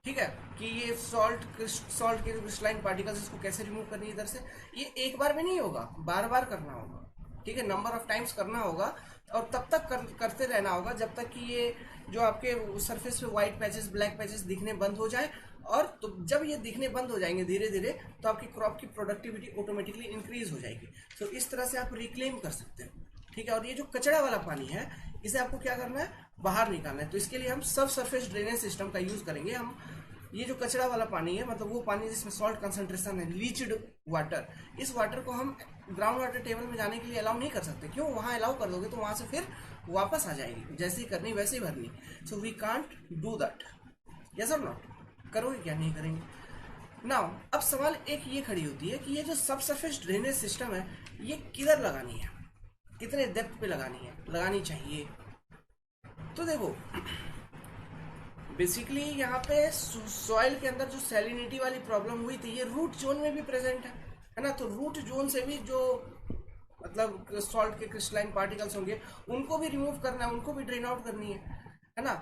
S1: ठीक है, कि ये सॉल्ट के जो क्रिस्टलाइन पार्टिकल्स, इसको कैसे रिमूव करनी है इधर से। ये एक बार में नहीं होगा, बार बार करना होगा, ठीक है, नंबर ऑफ टाइम्स करना होगा, और तब तक करते रहना होगा जब तक कि ये जो आपके सरफेस पे व्हाइट पैचेस, ब्लैक पैचेस दिखने बंद हो जाए। और तो जब ये दिखने बंद हो जाएंगे धीरे धीरे, तो आपकी क्रॉप की प्रोडक्टिविटी ऑटोमेटिकली इंक्रीज हो जाएगी। तो इस तरह से आप रिक्लेम कर सकते हैं, ठीक है। और ये जो कचरा वाला पानी है, इसे आपको क्या करना है? बाहर निकालना है। तो इसके लिए हम सब सरफेस ड्रेनेज सिस्टम का यूज करेंगे। हम ये जो कचरा वाला पानी है, मतलब वो पानी जिसमें सॉल्ट कंसंट्रेशन है, लीच्ड वाटर, इस वाटर को हम ग्राउंड वाटर टेबल में जाने के लिए अलाउ नहीं कर सकते। क्यों? वहां अलाउ कर दोगे तो वहां से फिर वापस आ जाएगी, जैसे ही करनी वैसे ही भरनी। So we can't do that, yes or not? करोगे क्या? नहीं करेंगे। नाउ अब सवाल एक ये खड़ी होती है कि ये जो सब सरफेस ड्रेनेज सिस्टम है, ये किधर लगानी है, कितने डेप्थ पे लगानी है, लगानी चाहिए? तो देखो, बेसिकली यहाँ पे सॉइल के अंदर जो सैलिनिटी वाली प्रॉब्लम हुई थी, ये रूट जोन में भी प्रेजेंट है ना। तो रूट जोन से भी जो मतलब सॉल्ट के क्रिस्टलाइन पार्टिकल्स होंगे, उनको भी रिमूव करना है, उनको भी ड्रेन आउट करनी है ना।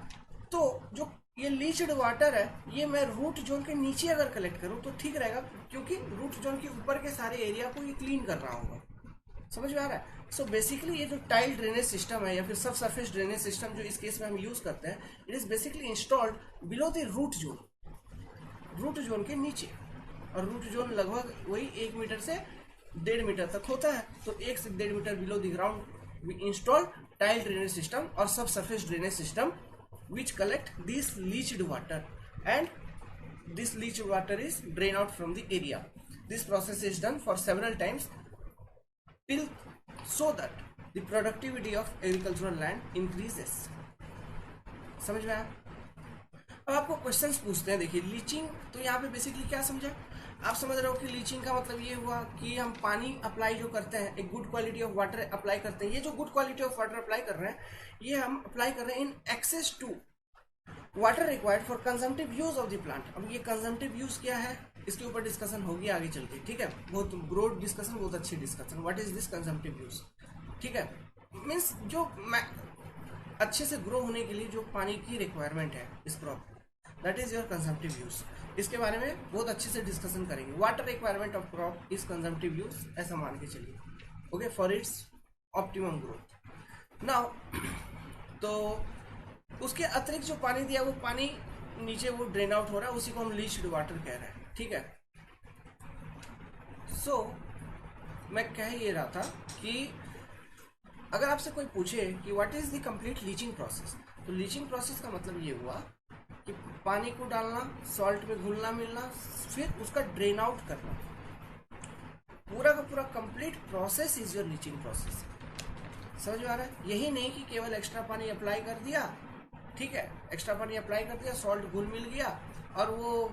S1: तो जो ये लीच्ड वाटर है, ये मैं रूट जोन के नीचे अगर कलेक्ट करूं तो ठीक रहेगा, क्योंकि रूट जोन के ऊपर के सारे एरिया को ये क्लीन कर रहा होगा। समझ में आ रहा है? सो बेसिकली ये जो टाइल ड्रेनेज सिस्टम है या फिर सब सरफेस ड्रेनेज सिस्टम जो इस केस में हम यूज करते हैं, it is basically installed below the root zone के नीचे। और रूट जोन लगभग वही 1 मीटर से 1.5 मीटर तक होता है। तो 1 से 1.5 metre below the ground we install tile drainage system और sub surface drainage system which collect this leached water, and this leached water is drained out from the area. This process is done for several times till so that the productivity of agricultural land increases. समझ में आया? अब आपको क्वेश्चंस पूछते हैं। देखिए, लीचिंग, तो यहाँ पे बेसिकली क्या समझा? आप समझ रहे हो कि लीचिंग का मतलब ये हुआ कि हम पानी अप्लाई जो करते हैं, एक good quality of water apply करते हैं। ये जो good quality of water apply कर रहे हैं, ये हम अप्लाई कर रहे हैं in excess to water required for consumptive use of the plant. अब ये कंजम्पटिव यूज क्या है, इसके ऊपर डिस्कशन होगी आगे चल के, ठीक है। बहुत ब्रॉड डिस्कशन, बहुत अच्छी discussion. What is this consumptive use, ठीक है। मीन्स जो अच्छे से ग्रो होने के लिए जो पानी की रिक्वायरमेंट है इस crop, that is your consumptive use. इसके बारे में बहुत अच्छे से डिस्कशन करेंगे। Water requirement of crop is consumptive use, ऐसा मान के चलिए, okay, for its optimum growth. Now तो उसके अतिरिक्त जो पानी दिया, वो पानी नीचे वो ड्रेन आउट हो रहा है, उसी को हम लीच्ड वाटर कह रहे हैं, ठीक है। सो मैं कह ये रहा था कि अगर आपसे कोई पूछे कि what is the complete leaching process, तो लीचिंग प्रोसेस का मतलब ये हुआ कि पानी को डालना, सॉल्ट में घुलना मिलना, फिर उसका ड्रेन आउट करना, पूरा का पूरा complete process is your leaching process. समझ में आ रहा है? यही नहीं कि केवल एक्स्ट्रा पानी अप्लाई कर दिया, ठीक है, एक्स्ट्रा पानी अप्लाई कर दिया, सॉल्ट घुल मिल गया, और वो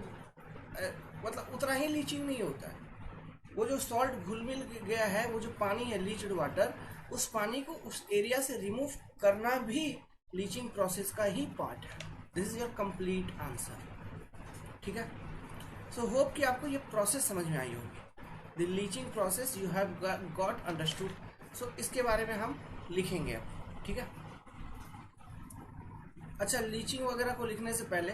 S1: मतलब उतना ही लीचिंग नहीं होता है। वो जो सॉल्ट घुल मिल गया है, वो जो पानी है लीच्ड वाटर, उस पानी को उस एरिया से रिमूव करना भी लीचिंग प्रोसेस का ही पार्ट है। This is your complete answer, ठीक है। सो होप कि आपको ये प्रोसेस समझ में आई होगी। The leaching process you have got understood. So इसके बारे में हम लिखेंगे अब, ठीक है। अच्छा, लीचिंग वगैरह को लिखने से पहले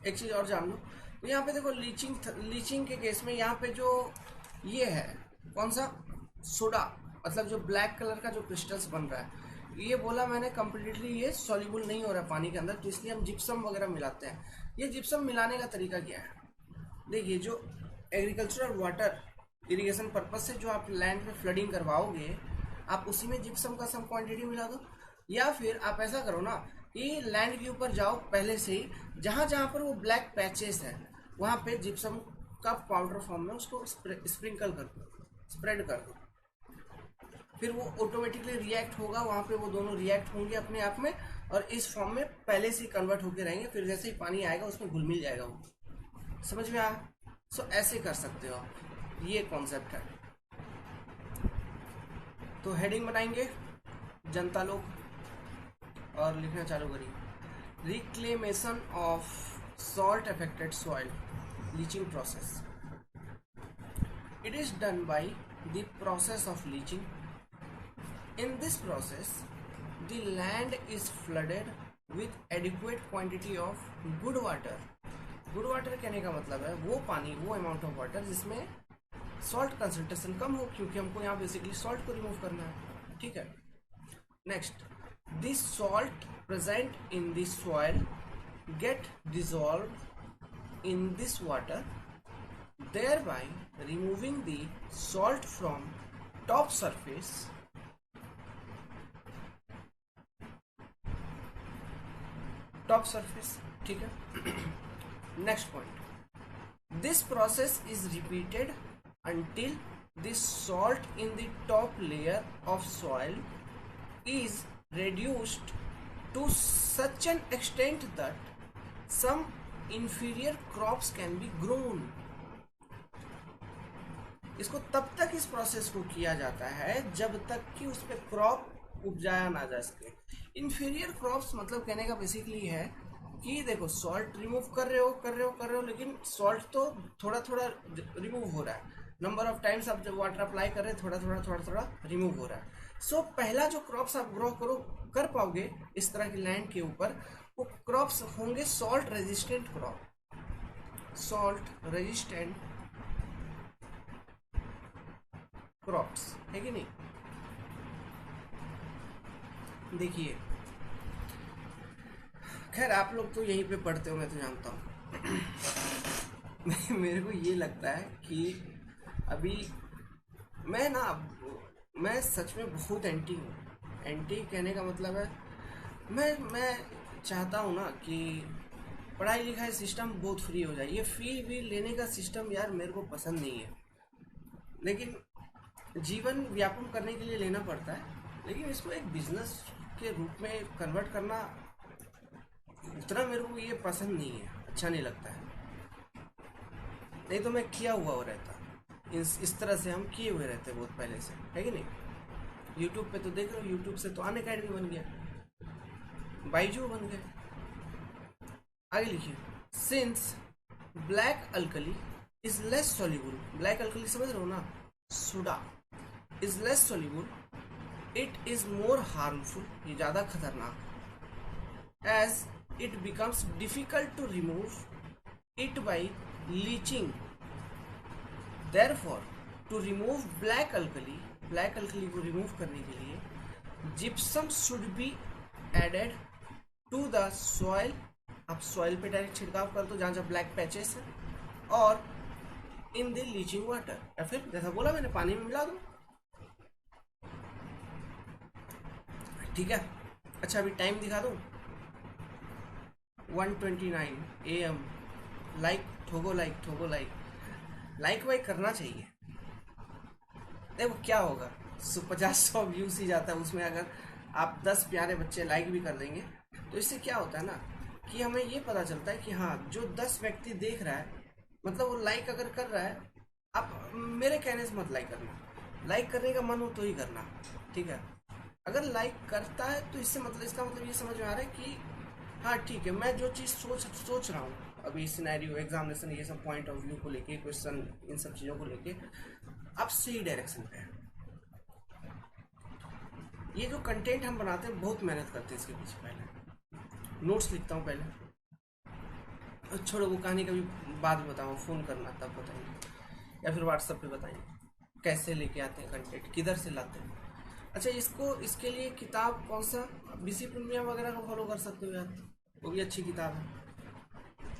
S1: एक चीज और जान लो। तो यहाँ पे देखो, लीचिंग के केस में यहाँ पे जो ये है, कौन सा सोडा, मतलब जो ब्लैक कलर का जो क्रिस्टल्स बन रहा है, ये बोला मैंने कम्प्लीटली ये सॉल्युबल नहीं हो रहा है पानी के अंदर, तो इसलिए हम जिप्सम वगैरह मिलाते हैं। ये जिप्सम मिलाने का तरीका क्या है? देखिए, जो एग्रीकल्चरल वाटर इरिगेशन पर्पज से जो आप लैंड में फ्लडिंग करवाओगे, आप उसी में जिप्सम का सम क्वांटिटी मिला दो, या फिर आप ऐसा करो ना कि लैंड के ऊपर जाओ पहले से ही, जहाँ जहाँ पर वो ब्लैक पैचेस है वहाँ पे जिप्सम का पाउडर फॉर्म में उसको स्प्रिंकल कर दो, स्प्रेड कर दो। फिर वो ऑटोमेटिकली रिएक्ट होगा, वहां पे वो दोनों रिएक्ट होंगे अपने आप में और इस फॉर्म में पहले से ही कन्वर्ट होके रहेंगे, फिर जैसे ही पानी आएगा उसमें घुल मिल जाएगा वो। समझ में आया? सो ऐसे कर सकते हो आप, ये कॉन्सेप्ट है। तो हेडिंग बनाएंगे जनता लोग और लिखना चालू करिए, reclamation of salt affected soil leaching process. It is done by the process of leaching. In this process, the land is flooded with adequate quantity of good water. Good water कहने का मतलब है वो पानी, वो amount of water जिसमें salt concentration कम हो, क्योंकि हमको यहाँ basically salt को remove करना है। ठीक है। Next, the salt present in the soil get dissolved in this water, thereby removing the salt from top surface ठीक है। Next point, this process is repeated until the salt in the top layer of soil is reduced to such an extent that some inferior crops can be grown. इसको तब तक इस प्रोसेस को किया जाता है जब तक कि उस पर क्रॉप उपजाया ना जा सके। इन्फीरियर क्रॉप्स मतलब कहने का बेसिकली है कि देखो सॉल्ट रिमूव कर रहे हो, लेकिन सॉल्ट तो थोड़ा थोड़ा रिमूव हो रहा है, नंबर ऑफ टाइम्स आप जब वाटर अप्लाई कर रहे हैं थोड़ा थोड़ा रिमूव हो रहा है। सो पहला जो क्रॉप्स आप ग्रो कर पाओगे इस तरह की लैंड के ऊपर, वो क्रॉप्स होंगे salt resistant crop, salt resistant crops, है कि नहीं? देखिए, खैर आप लोग तो यहीं पे पढ़ते हो, मैं तो जानता हूँ। मेरे को ये लगता है कि अभी मैं सच में बहुत एंटी हूँ। एंटी कहने का मतलब है मैं चाहता हूँ ना कि पढ़ाई लिखाई सिस्टम बहुत फ्री हो जाए। ये फी भी लेने का सिस्टम यार मेरे को पसंद नहीं है, लेकिन जीवन व्यापन करने के लिए लेना पड़ता है, लेकिन इसको एक बिजनेस के रूप में कन्वर्ट करना उतना मेरे को ये पसंद नहीं है, अच्छा नहीं लगता है। नहीं तो मैं किया हुआ रहता, इस तरह से हम किए हुए रहते बहुत पहले से, है कि नहीं? यूट्यूब पे तो देख रहे हो, यूट्यूब से तो अनअकैडमी बन गया, बाइजू बन गए। आगे लिखिए, since black alkali is less soluble, black alkali समझ रहे हो ना, soda, is less soluble, it is more harmful, ये ज्यादा खतरनाक, as it becomes difficult to remove it by leaching. Therefore, to remove black alkali को रिमूव करने के लिए gypsum should be added to the soil. आप सॉइल पे डायरेक्ट छिड़काव कर दो जहाँ जहाँ ब्लैक पैचेस है, और इन द लीचिंग वाटर, या फिर जैसा बोला मैंने पानी में मिला दो। ठीक है। अच्छा अभी टाइम दिखा दूं, 1:29 AM। ठोको लाइक वाइक करना चाहिए। देखो क्या होगा, 50-100 व्यूज ही जाता है, उसमें अगर आप 10 प्यारे बच्चे लाइक भी कर देंगे तो इससे क्या होता है ना कि हमें ये पता चलता है कि हाँ, जो 10 व्यक्ति देख रहा है, मतलब वो लाइक अगर कर रहा है, आप मेरे कहने से मत लाइक करना, लाइक करने का मन हो तो ही करना, ठीक है? अगर लाइक करता है तो इसका मतलब ये समझ में आ रहा है कि हाँ ठीक है, मैं जो चीज़ सोच रहा हूँ अभी, सिनेरियो, एग्जामिनेशन, ये सब पॉइंट ऑफ व्यू को लेके, क्वेश्चन, इन सब चीज़ों को लेके आप सही डायरेक्शन पे हैं। ये जो कंटेंट हम बनाते हैं बहुत मेहनत करते हैं इसके पीछे। पहले नोट्स लिखता हूँ पहले, छोड़ो वो कहानी कभी बाद में बताऊँ, फ़ोन करना तब बताएंगे, या फिर व्हाट्सएप पे बताएंगे कैसे लेके आते हैं कंटेंट, किधर से लाते हैं। अच्छा, इसके लिए किताब कौन सा, बीसी पुनिया वगैरह को फॉलो कर सकते हो यार, वो भी अच्छी किताब है,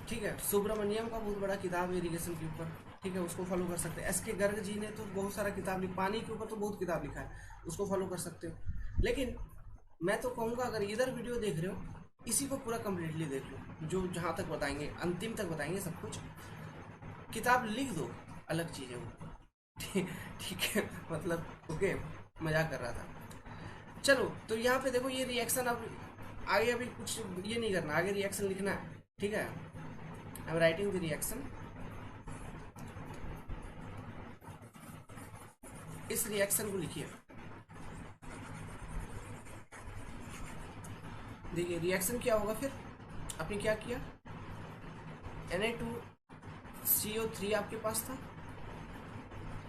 S1: ठीक है? सुब्रमण्यम का बहुत बड़ा किताब है इरिगेशन के ऊपर, ठीक है, उसको फॉलो कर सकते हैं। एस के गर्ग जी ने तो बहुत सारा किताब लिखा, पानी के ऊपर तो बहुत किताब लिखा है, उसको फॉलो कर सकते हो। लेकिन मैं तो कहूँगा अगर इधर वीडियो देख रहे हो, इसी को पूरा कम्प्लीटली देख लो, जो जहाँ तक बताएंगे अंतिम तक बताएंगे सब कुछ। किताब लिख दो, अलग चीज़ है वो, ठीक है, मतलब ओके। मजाक कर रहा था। चलो तो यहाँ पे देखो ये रिएक्शन, अब आगे अभी कुछ ये नहीं करना, आगे रिएक्शन लिखना है, ठीक है। I am writing the reaction. इस रिएक्शन को लिखिए। देखिए रिएक्शन क्या होगा फिर। आपने क्या किया, Na2CO3 आपके पास था,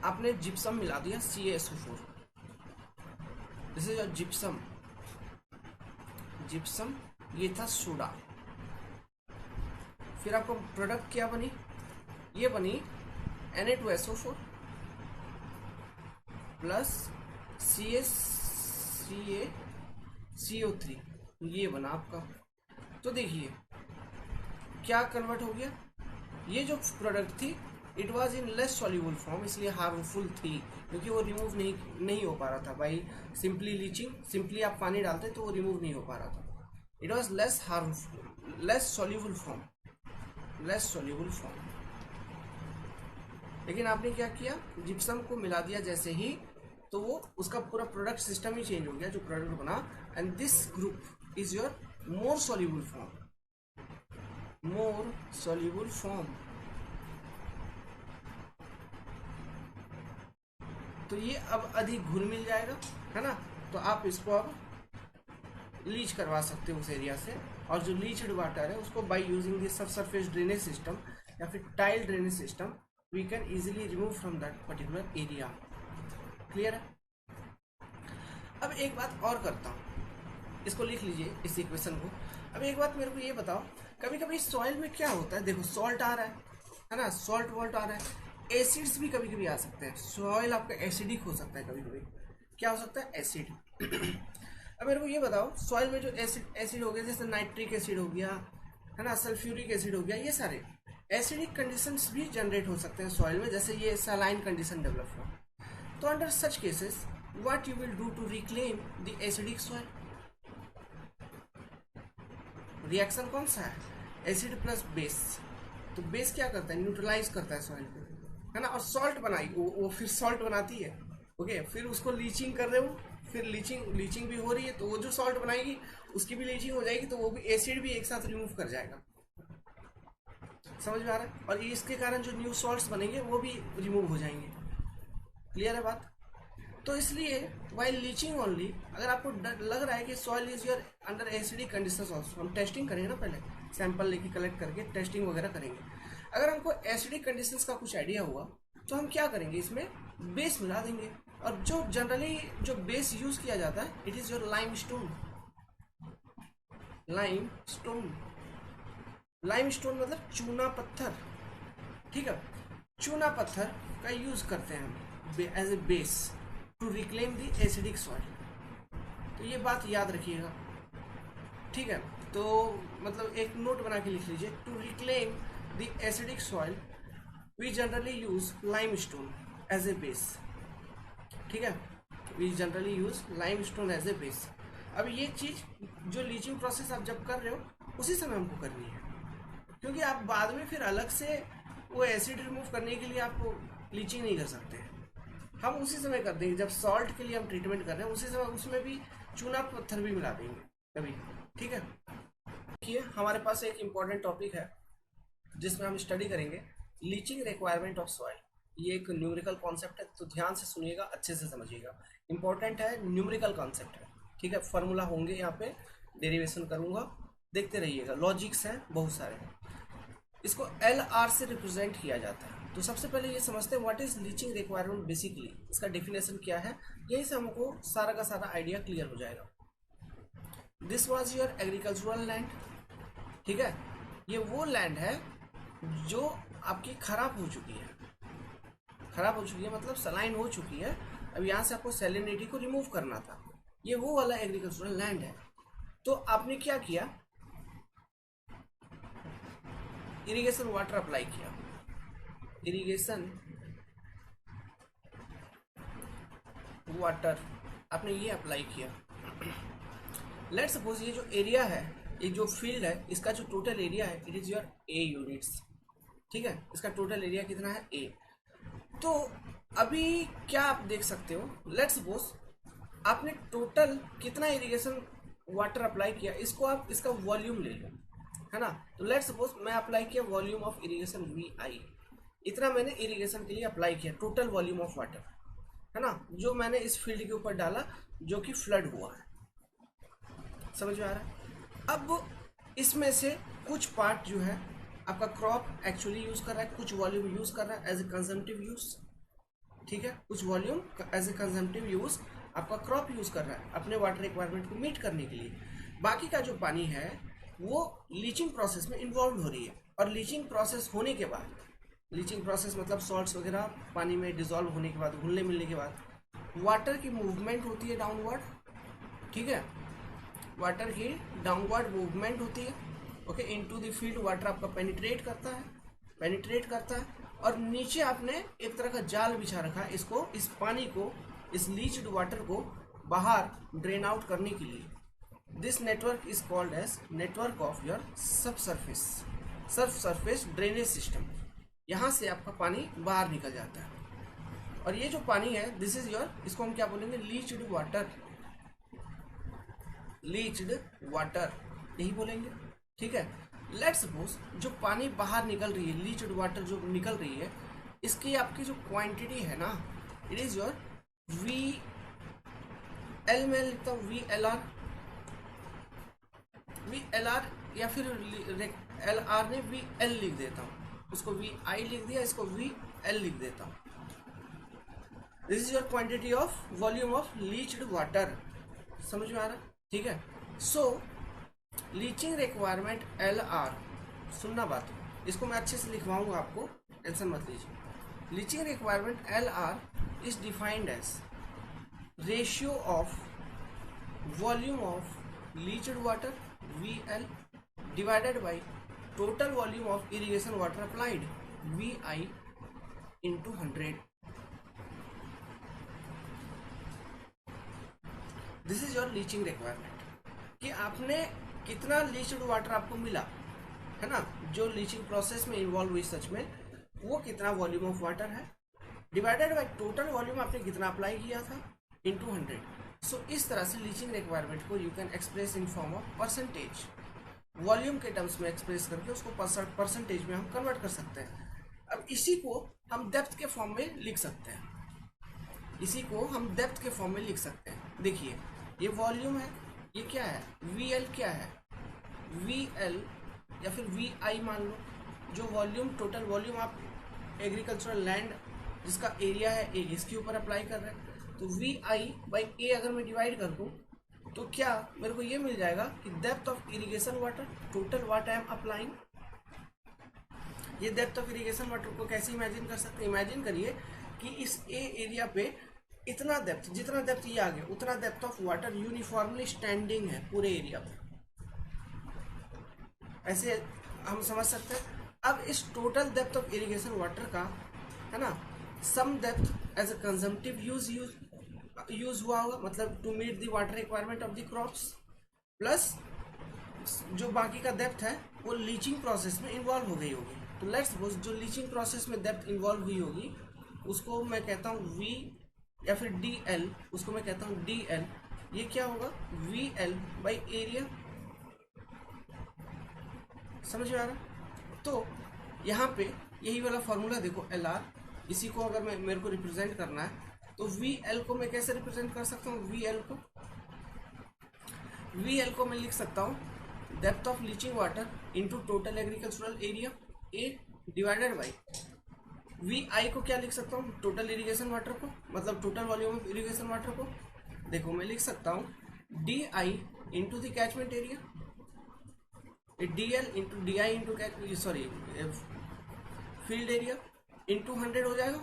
S1: आपने जिप्सम मिला दिया CaSO4। This is gypsum, gypsum ये था सोडा। फिर आपको प्रोडक्ट क्या बनी, ये बनी Na2SO4 प्लस CaCO3, ये बना आपका। तो देखिए क्या कन्वर्ट हो गया, ये जो प्रोडक्ट थी it was in less soluble form, इसलिए हार्मफुल थी क्योंकि वो रिमूव नहीं हो पा रहा था बाई सिंपली लीचिंग। सिंपली आप पानी डालते तो वो रिमूव नहीं हो पा रहा था। It was less harmful, less soluble form, less soluble form. लेकिन आपने क्या किया, जिप्सम को मिला दिया जैसे ही, तो वो उसका पूरा प्रोडक्ट सिस्टम ही चेंज हो गया जो प्रोडक्ट बना। And this group is your more soluble form, more soluble form. तो ये अब अधिक घुल मिल जाएगा, है ना। तो आप इसको अब लीच करवा सकते हो उस एरिया से, और जो लीच्ड वाटर है उसको by using this subsurface drainage system या फिर tile drainage system we can easily remove from that particular area. Clear है। अब एक बात और करता हूँ, इसको लिख लीजिए इस इक्वेशन को। अब एक बात मेरे को ये बताओ, कभी कभी सॉइल में क्या होता है, देखो सॉल्ट आ रहा है ना, सॉल्ट वॉल्ट आ रहा है, एसिड्स भी कभी कभी आ सकते हैं। सॉइल आपका एसिडिक हो सकता है, कभी कभी क्या हो सकता है, एसिड। अब मेरे को ये बताओ, सॉइल में जो एसिड हो गया, जैसे नाइट्रिक एसिड हो गया, है ना, सल्फ्यूरिक एसिड हो गया, ये सारे एसिडिक कंडीशंस भी जनरेट हो सकते हैं सॉइल में, जैसे ये सलाइन कंडीशन डेवलप हुआ। तो under such cases what you will do to reclaim the acidic soil. Reaction कौन सा है, एसिड प्लस बेस। तो बेस क्या करता है, न्यूट्रलाइज करता है सॉइल को, है ना, और सॉल्ट बनाई वो फिर सॉल्ट बनाती है। ओके, फिर उसको लीचिंग कर रहे हो, फिर लीचिंग भी हो रही है, तो वो जो सॉल्ट बनाएगी उसकी भी लीचिंग हो जाएगी, तो वो भी एसिड भी एक साथ रिमूव कर जाएगा। समझ में आ रहा है। और इसके कारण जो न्यू सॉल्ट्स बनेंगे वो भी रिमूव हो जाएंगे। क्लियर है बात। तो इसलिए वाइल लीचिंग ओनली, अगर आपको लग रहा है कि soil is your under acidic conditions also, हम टेस्टिंग करेंगे ना, पहले सैंपल लेके कलेक्ट करके टेस्टिंग वगैरह करेंगे। अगर हमको एसिडिक कंडीशंस का कुछ आइडिया हुआ तो हम क्या करेंगे, इसमें बेस मिला देंगे। और जो जनरली जो बेस यूज किया जाता है it is your limestone. Limestone, limestone मतलब चूना पत्थर, ठीक है। चूना पत्थर का यूज करते हैं हम as a base to reclaim the acidic soil. तो ये बात याद रखिएगा, ठीक है। तो मतलब एक नोट बना के लिख लीजिए, to reclaim the acidic soil we generally use limestone as a base, ठीक है। We generally use limestone as a base. अब ये चीज जो लीचिंग प्रोसेस आप जब कर रहे हो उसी समय हमको करनी है, क्योंकि आप बाद में फिर अलग से वो एसिड रिमूव करने के लिए आपको लीचिंग नहीं कर सकते। हम उसी समय कर देंगे जब सॉल्ट के लिए हम ट्रीटमेंट कर रहे हैं, उसी समय उसमें भी चूना पत्थर भी मिला देंगे कभी, ठीक है। देखिए हमारे पास एक इम्पॉर्टेंट टॉपिक है जिसमें हम स्टडी करेंगे लीचिंग रिक्वायरमेंट ऑफ सॉइल। ये एक न्यूमेरिकल कॉन्सेप्ट है, तो ध्यान से सुनिएगा, अच्छे से समझिएगा। इंपॉर्टेंट है, न्यूमेरिकल कॉन्सेप्ट है, ठीक है। फॉर्मूला होंगे यहाँ पे, डेरिवेशन करूंगा, देखते रहिएगा। लॉजिक्स हैं बहुत सारे। इसको LR से रिप्रेजेंट किया जाता है। तो सबसे पहले ये समझते हैं what is leaching requirement basically, इसका डेफिनेशन क्या है। यही से हमको सारा का सारा आइडिया क्लियर हो जाएगा। This was your agricultural land, ठीक है। ये वो लैंड है जो आपकी खराब हो चुकी है, खराब हो चुकी है मतलब सलाइन हो चुकी है। अब यहाँ से आपको सैलिनिटी को रिमूव करना था, ये वो वाला एग्रीकल्चरल लैंड है। तो आपने क्या किया, इरिगेशन वाटर अप्लाई किया, इरिगेशन वाटर आपने ये अप्लाई किया। लेट्स सपोज ये जो एरिया है, ये जो फील्ड है, इसका जो टोटल एरिया है it is your A units, ठीक है। इसका टोटल एरिया कितना है A। तो अभी क्या आप देख सकते हो, लेट्स सपोज आपने टोटल कितना इरिगेशन वाटर अप्लाई किया, इसको आप इसका वॉल्यूम ले लो, है ना। तो लेट सपोज मैं अप्लाई किया वॉल्यूम ऑफ इरिगेशन VI, इतना मैंने इरिगेशन के लिए अप्लाई किया, टोटल वॉल्यूम ऑफ वाटर, है ना, जो मैंने इस फील्ड के ऊपर डाला जो कि फ्लड हुआ है। समझ में आ रहा है। अब इसमें से कुछ पार्ट जो है आपका क्रॉप एक्चुअली यूज कर रहा है, कुछ वॉल्यूम यूज कर रहा है एज ए कंजम्पटिव यूज, ठीक है, कुछ volume as a consumptive use आपका क्रॉप यूज कर रहा है अपने वाटर रिक्वायरमेंट को मीट करने के लिए। बाकी का जो पानी है वो लीचिंग प्रोसेस में इन्वॉल्व हो रही है, और लीचिंग प्रोसेस होने के बाद, लीचिंग प्रोसेस मतलब सॉल्ट्स वगैरह पानी में डिजोल्व होने के बाद, घुलने मिलने के बाद वाटर की मूवमेंट होती है डाउनवर्ड, ठीक है, वाटर की डाउनवर्ड मूवमेंट होती है, okay, into the field water आपका पेनिट्रेट करता है, और नीचे आपने एक तरह का जाल बिछा रखा है इसको, इस पानी को, इस लीच्ड वाटर को बाहर ड्रेन आउट करने के लिए। This network is called as network of your sub surface drainage system. यहाँ से आपका पानी बाहर निकल जाता है, और ये जो पानी है दिस इज योर, इसको हम क्या बोलेंगे, लीच्ड वाटर यही बोलेंगे, ठीक है। लेट्स सपोज जो पानी बाहर निकल रही है, लीच्ड वाटर जो निकल रही है, इसकी आपकी जो क्वांटिटी है ना, इट इज योर VL, में लिखता हूँ VLR, या फिर LR ने VL लिख देता हूँ, उसको VI लिख दिया, इसको VL लिख देता हूँ। This is your quantity of volume of leached water. समझ में आ रहा है, ठीक है। सो लीचिंग रिक्वायरमेंट LR, सुनना बात, इसको मैं अच्छे से लिखवाऊंगा आपको, टेंशन मत लीजिए। Leaching requirement LR is defined as ratio of volume of leached water VL divided by total volume of irrigation water applied VI into 100। This is your leaching requirement, कि आपने कितना लीच्ड वाटर आपको मिला, है ना, जो लीचिंग प्रोसेस में इन्वॉल्व हुई सच में, वो कितना वॉल्यूम ऑफ वाटर है, डिवाइडेड बाय टोटल वॉल्यूम आपने कितना अप्लाई किया था, इनटू 100। सो इस तरह से लीचिंग रिक्वायरमेंट को you can express in form of percentage, volume के टर्म्स में एक्सप्रेस करके उसको परसेंटेज में हम कन्वर्ट कर सकते हैं। अब इसी को हम डेप्थ के फॉर्म में लिख सकते हैं, देखिए ये वॉल्यूम है, ये क्या है, VL क्या है, VL या फिर VI मान लो, जो वॉल्यूम, टोटल वॉल्यूम आप एग्रीकल्चरल लैंड जिसका एरिया है A, इसके ऊपर अप्लाई कर रहे हैं, तो VI बाई A अगर मैं डिवाइड कर दूं तो क्या मेरे को ये मिल जाएगा कि depth of irrigation water, total what I am applying. ये डेप्थ ऑफ इरिगेशन वाटर को कैसे इमेजिन कर सकते हैं, इमेजिन करिए कि इस A एरिया पे इतना डेप्थ, जितना डेप्थ ये आ गया उतना depth of water uniformly standing है पूरे एरिया पे, ऐसे हम समझ सकते हैं। अब इस total depth of irrigation water का, है ना, some depth as a consumptive use हुआ होगा, मतलब to meet the water requirement of the crops, plus जो बाकी का डेप्थ है वो लीचिंग प्रोसेस में इन्वॉल्व हो गई होगी। तो लेट्स सपोज जो लीचिंग प्रोसेस में डेप्थ इन्वॉल्व हुई होगी उसको मैं कहता हूँ V, या फिर DL, उसको मैं कहता हूँ DL। ये क्या होगा, VL बाई एरिया। समझ में आ रहा। तो यहाँ पे यही वाला फॉर्मूला देखो LR, इसी को अगर मेरे को रिप्रेजेंट करना है तो VL को मैं कैसे रिप्रेजेंट कर सकता हूँ, VL को मैं लिख सकता हूँ depth of leaching water into total agricultural area A divided by VI को क्या लिख सकता हूँ, टोटल इरिगेशन वाटर को, मतलब total volume of irrigation water को। देखो मैं लिख सकता हूँ DI into the catchment area, DL into DI into field area into 100 हो जाएगा।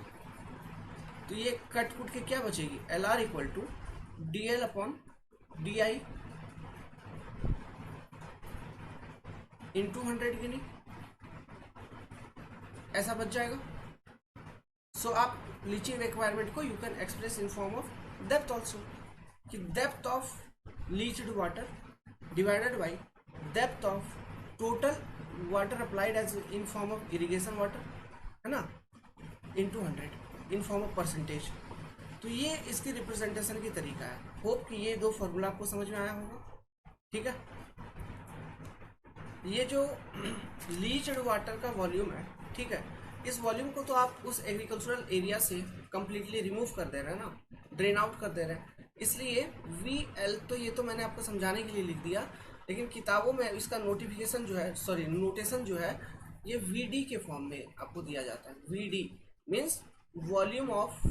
S1: तो ये कट कुट के क्या बचेगी, LR equal to DL upon DI into 100 की नहीं, ऐसा बच जाएगा। सो आप लीचिंग रिक्वायरमेंट को you can express in form of depth also, कि depth of leached water divided by depth of total water applied as in form of irrigation water, है ना, into 100 in form of percentage. तो ये इसकी रिप्रेजेंटेशन की तरीका है। होप कि ये दो फॉर्मूला आपको समझ में आया होगा। ठीक है, ये जो लीच्ड वाटर का वॉल्यूम है, ठीक है, इस वॉल्यूम को तो आप उस एग्रीकल्चरल एरिया से कंप्लीटली रिमूव कर दे रहे हैं ना, ड्रेन आउट कर दे रहे हैं, इसलिए VL, तो ये तो मैंने आपको समझाने के लिए लिख दिया, लेकिन किताबों में इसका नोटिफिकेशन जो है, सॉरी नोटेशन जो है, ये VD के फॉर्म में आपको दिया जाता है। VD means volume of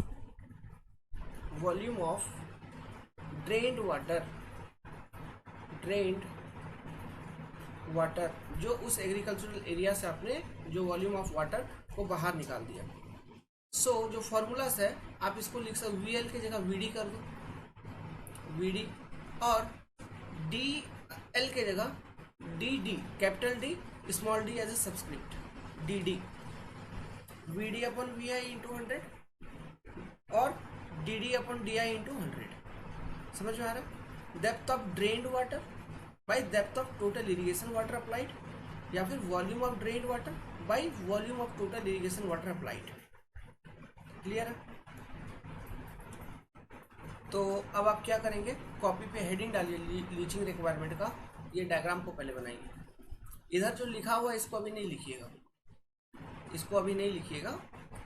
S1: drained water, जो उस एग्रीकल्चरल एरिया से आपने जो वॉल्यूम ऑफ वाटर को बाहर निकाल दिया। सो जो फॉर्मूलास है आप इसको लिख सकते, VL की जगह VD कर दो, VD, और DL के जगह DD, capital D small d as a subscript, DD, VD upon VI into 100 और DD अपॉन DI इंटू 100। समझ में आ रहा है? Depth of drained water by depth of total irrigation water applied, या फिर volume of drained water by volume of total irrigation water applied. Clear है? तो अब आप क्या करेंगे, कॉपी पे हेडिंग डालिए लीचिंग रिक्वायरमेंट का, ये डायग्राम को पहले बनाइए। इधर जो लिखा हुआ है इसको अभी नहीं लिखिएगा, इसको अभी नहीं लिखिएगा,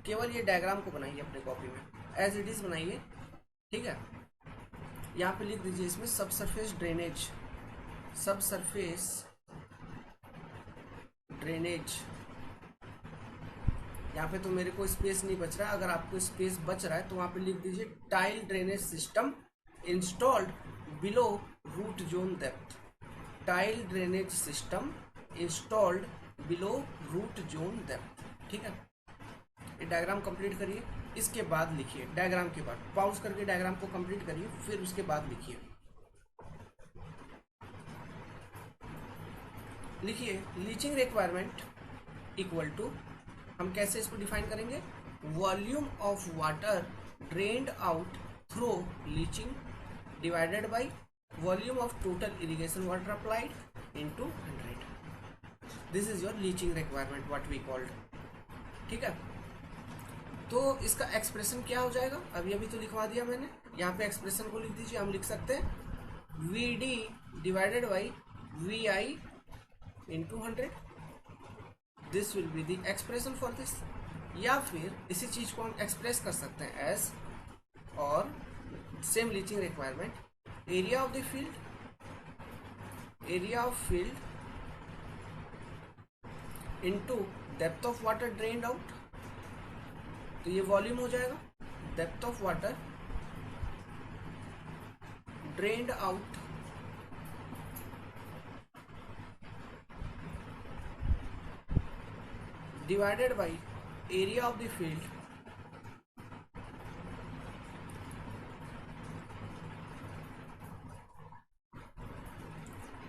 S1: केवल ये डायग्राम को बनाइए अपने कॉपी में, एज इट इज बनाइए। ठीक है, यहाँ पे लिख दीजिए इसमें सबसरफेस ड्रेनेज। यहाँ पे तो मेरे को स्पेस नहीं बच रहा है, अगर आपको स्पेस बच रहा है तो वहाँ पे लिख दीजिए tile drainage system installed below root zone depth. Tile drainage system installed below root zone depth. ठीक है, ये डायग्राम कंप्लीट करिए, इसके बाद लिखिए, डायग्राम के बाद पॉज करके डायग्राम को कंप्लीट करिए, फिर उसके बाद लिखिए। लिखिए लीचिंग रिक्वायरमेंट इक्वल टू, हम कैसे इसको डिफाइन करेंगे, volume of water drained out through leaching divided by volume of total irrigation water applied into 100। This is your leaching requirement what we called. ठीक है, तो इसका एक्सप्रेशन क्या हो जाएगा, अभी तो लिखवा दिया मैंने, यहाँ पे एक्सप्रेशन को लिख दीजिए। हम लिख सकते हैं VD divided by VI into 100, this will be the expression for this. या फिर इसी चीज को हम एक्सप्रेस कर सकते हैं एज, और same leaching requirement, area of field into depth of water drained out, तो ये वॉल्यूम हो जाएगा, depth of water drained out divided by area of the field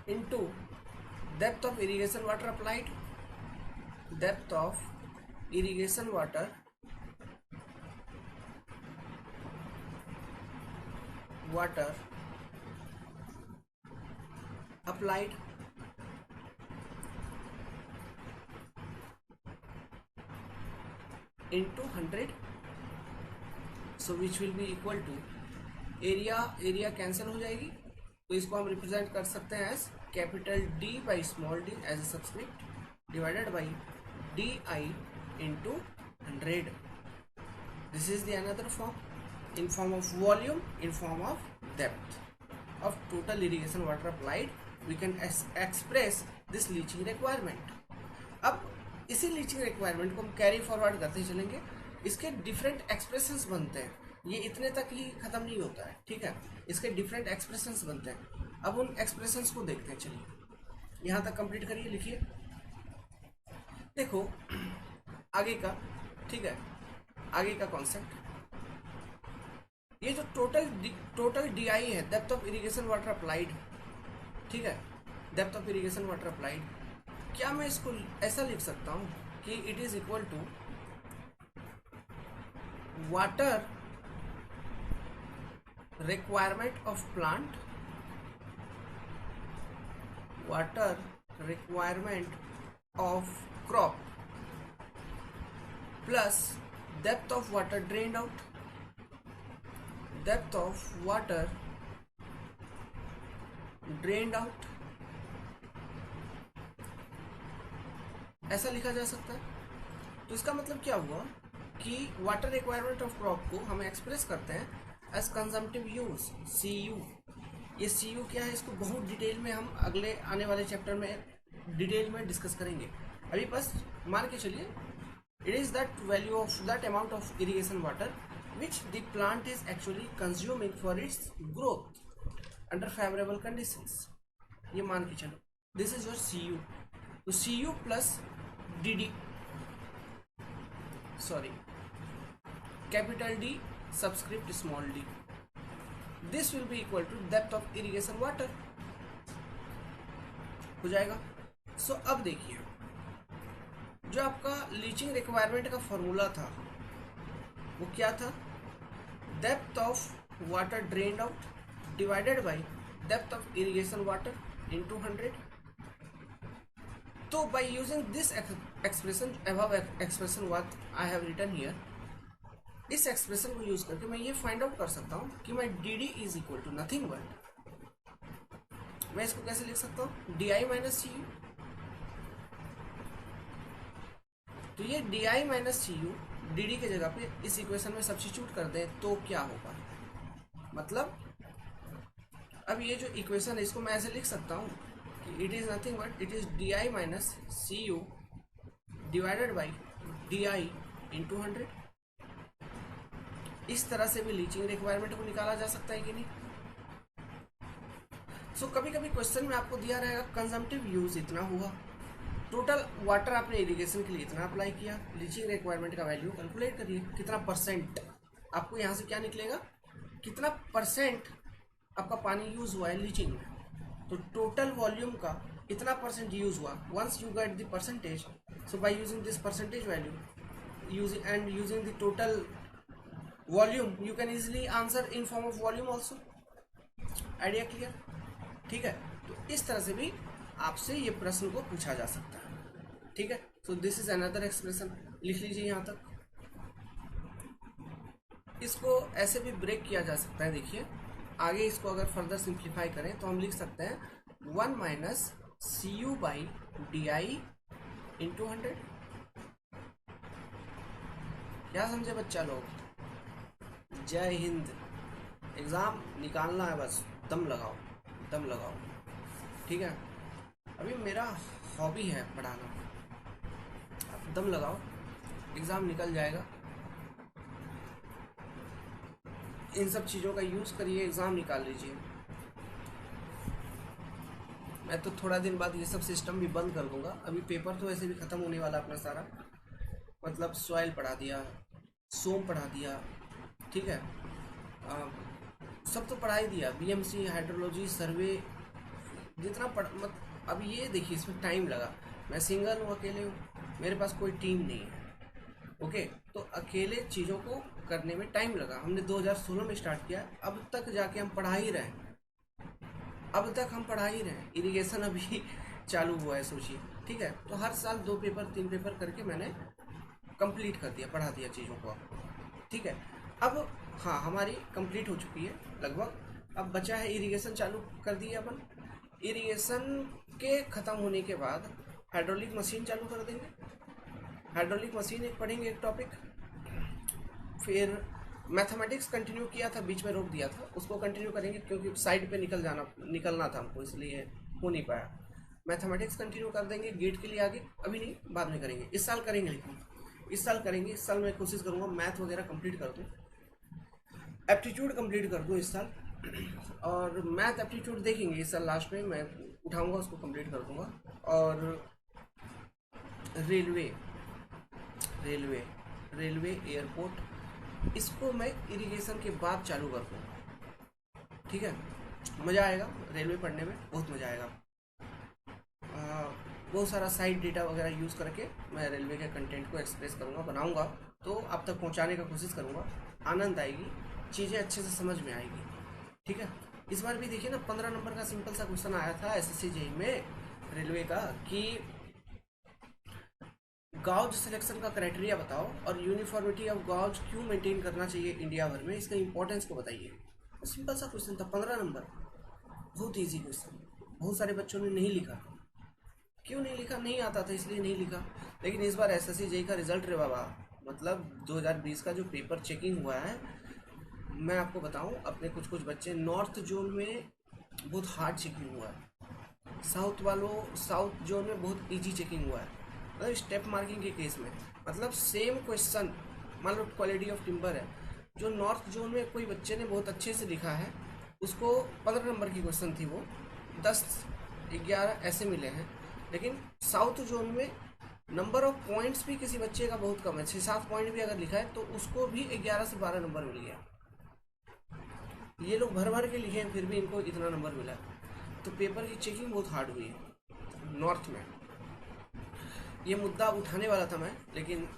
S1: into depth of irrigation water applied, depth of irrigation water applied into 100, so which will be equal to area cancel हो जाएगी, तो इसको हम रिप्रेजेंट कर सकते हैं as capital D by small d as a subscript divided by DI into 100। This is the another form, in form of volume, in form of depth of total irrigation water applied, we can express this leaching requirement. अब इसी लीचिंग रिक्वायरमेंट को हम कैरी फॉरवर्ड करते चलेंगे, इसके डिफरेंट एक्सप्रेशंस बनते हैं, ये इतने तक ही खत्म नहीं होता है। ठीक है, इसके डिफरेंट एक्सप्रेशंस बनते हैं, अब उन एक्सप्रेशंस को देखते हैं। चलिए यहाँ तक कंप्लीट करिए, लिखिए। देखो आगे का, ठीक है, आगे का कॉन्सेप्ट, ये जो टोटल DI है, depth of irrigation water applied, ठीक है, depth of irrigation water applied, क्या मैं इसको ऐसा लिख सकता हूं कि it is equal to water requirement of plant, water requirement of crop plus depth of water drained out, depth of water drained out, ऐसा लिखा जा सकता है। तो इसका मतलब क्या हुआ कि वाटर रिक्वायरमेंट ऑफ क्रॉप को हम एक्सप्रेस करते हैं as consumptive use, C U. ये सी यू क्या है, इसको बहुत डिटेल में हम अगले आने वाले चैप्टर में डिटेल में डिस्कस करेंगे। अभी बस मान के चलिए it is that value of that amount of irrigation water which the plant is actually consuming for its growth under favourable conditions. ये मान के चलो this is your C U. तो C U plus D D, sorry capital D subscript small D, this will be equal to depth of irrigation water हो जाएगा। सो अब देखिए जो आपका लीचिंग रिक्वायरमेंट का फॉर्मूला था वो क्या था, depth of water drained out divided by depth of irrigation water into 100। तो by using this expression, above expression what I have written here, इस एक्सप्रेशन को यूज करके मैं ये फाइंड आउट कर सकता हूँ कि मैं D D is equal to nothing but, मैं इसको कैसे लिख सकता हूँ, D I minus C U. तो ये D I minus C U D D के जगह पे इस इक्वेशन में सब्स्टिट्यूट कर दें तो क्या होगा, मतलब अब ये जो इक्वेशन है इसको मैं ऐसे लिख सकता हूँ it is nothing but it is D I minus C U divided by D I into 100। इस तरह से भी लीचिंग रिक्वायरमेंट को निकाला जा सकता है कि नहीं। सो कभी कभी क्वेश्चन में आपको दिया रहेगा कंजम्पटिव यूज इतना हुआ, टोटल वाटर आपने इरिगेशन के लिए इतना अप्लाई किया, लीचिंग रिक्वायरमेंट का वैल्यू कैलकुलेट करिए कितना परसेंट, आपको यहाँ से क्या निकलेगा, कितना परसेंट आपका पानी यूज हुआ है लीचिंग में। तो टोटल वॉल्यूम का इतना परसेंट यूज हुआ, once you get the percentage, so by using this percentage value using the total volume you can easily answer in form of volume also. Idea clear, ठीक है। तो इस तरह से भी आपसे ये प्रश्न को पूछा जा सकता है, ठीक है। So this is another expression, लिख लीजिए यहाँ तक। इसको ऐसे भी ब्रेक किया जा सकता है, देखिए आगे इसको अगर फर्दर सिंप्लीफाई करें तो हम लिख सकते हैं 1 minus C U by D I into 100। क्या समझे बच्चा लोग, जय हिंद। एग्जाम निकालना है, बस दम लगाओ दम लगाओ, ठीक है। अभी मेरा हॉबी है पढ़ाना, आप दम लगाओ, एग्जाम निकल जाएगा। इन सब चीज़ों का यूज़ करिए, एग्ज़ाम निकाल लीजिए। मैं तो थोड़ा दिन बाद ये सब सिस्टम भी बंद कर दूंगा। अभी पेपर तो ऐसे भी ख़त्म होने वाला अपना सारा, मतलब सॉइल पढ़ा दिया, सोम पढ़ा दिया, ठीक है, सब तो पढ़ा ही दिया, बीएमसी, हाइड्रोलॉजी, सर्वे, जितना अब ये देखिए इसमें टाइम लगा। मैं सिंगल हूँ, अकेले हूँ, मेरे पास कोई टीम नहीं है, ओके। तो अकेले चीज़ों को करने में टाइम लगा। हमने 2016 में स्टार्ट किया, अब तक जाके हम पढ़ा ही रहे हैं, अब तक हम पढ़ा ही रहे हैं। इरिगेशन अभी चालू हुआ है, सोचिए, ठीक है। तो हर साल 2 पेपर 3 पेपर करके मैंने कंप्लीट कर दिया, पढ़ा दिया चीज़ों को, ठीक है। अब हाँ, हमारी कंप्लीट हो चुकी है लगभग, अब बचा है इरिगेशन चालू कर दिए अपन। इरिगेशन के ख़त्म होने के बाद हाइड्रोलिक मशीन चालू कर देंगे। हाइड्रोलिक मशीन एक पढ़ेंगे, एक टॉपिक। फिर मैथमेटिक्स कंटिन्यू किया था, बीच में रोक दिया था, उसको कंटिन्यू करेंगे क्योंकि साइड पे निकलना था हमको, इसलिए हो नहीं पाया। मैथमेटिक्स कंटिन्यू कर देंगे गेट के लिए आगे, अभी नहीं, बाद में करेंगे। इस साल करेंगे, लेकिन इस साल करेंगे। इस साल मैं कोशिश करूँगा मैथ वगैरह कंप्लीट कर दूँ, एप्टीट्यूड कंप्लीट कर दूँ इस साल, और मैथ एप्टीट्यूड देखेंगे इस साल लास्ट में, मैं उठाऊँगा उसको कंप्लीट कर दूँगा। और रेलवे एयरपोर्ट, इसको मैं इरिगेशन के बाद चालू कर दूँगा, ठीक है। मज़ा आएगा रेलवे पढ़ने में, बहुत मज़ा आएगा। बहुत सारा साइड डेटा वगैरह यूज़ करके मैं रेलवे के कंटेंट को एक्सप्रेस करूँगा, बनाऊँगा, तो आप तक पहुँचाने का कोशिश करूँगा। आनंद आएगी, चीज़ें अच्छे से समझ में आएगी, ठीक है। इस बार भी देखिए ना, 15 नंबर का सिंपल सा क्वेश्चन आया था SSC जेईई में रेलवे का, कि गॉज सिलेक्शन का क्राइटेरिया बताओ और यूनिफॉर्मिटी ऑफ गॉज क्यों मेंटेन करना चाहिए इंडिया भर में, इसका इंपॉर्टेंस को बताइए। सिंपल सा क्वेश्चन था, 15 नंबर, बहुत इजी क्वेश्चन। बहुत सारे बच्चों ने नहीं लिखा। क्यों नहीं लिखा? नहीं आता था इसलिए नहीं लिखा। लेकिन इस बार एसएससी जेईई का रिजल्ट रे बाबा, मतलब 2020 का जो पेपर चेकिंग हुआ है, मैं आपको बताऊं, अपने कुछ कुछ बच्चे नॉर्थ जोन में बहुत हार्ड चेकिंग हुआ है, साउथ जोन में बहुत इजी चेकिंग हुआ है। मतलब स्टेप मार्किंग के केस में, मतलब सेम क्वेश्चन, मान लो क्वालिटी ऑफ टिम्बर है, जो नॉर्थ जोन में कोई बच्चे ने बहुत अच्छे से लिखा है, उसको 15 नंबर की क्वेश्चन थी, वो 10-11 ऐसे मिले हैं। लेकिन साउथ जोन में नंबर ऑफ पॉइंट्स भी किसी बच्चे का बहुत कम है, 6-7 पॉइंट भी अगर लिखा है तो उसको भी 11 से 12 नंबर मिल गया। ये लोग भर भर के लिखे हैं फिर भी इनको इतना नंबर मिला। तो पेपर की चेकिंग बहुत हार्ड हुई है नॉर्थ में। ये मुद्दा उठाने वाला था मैं, लेकिन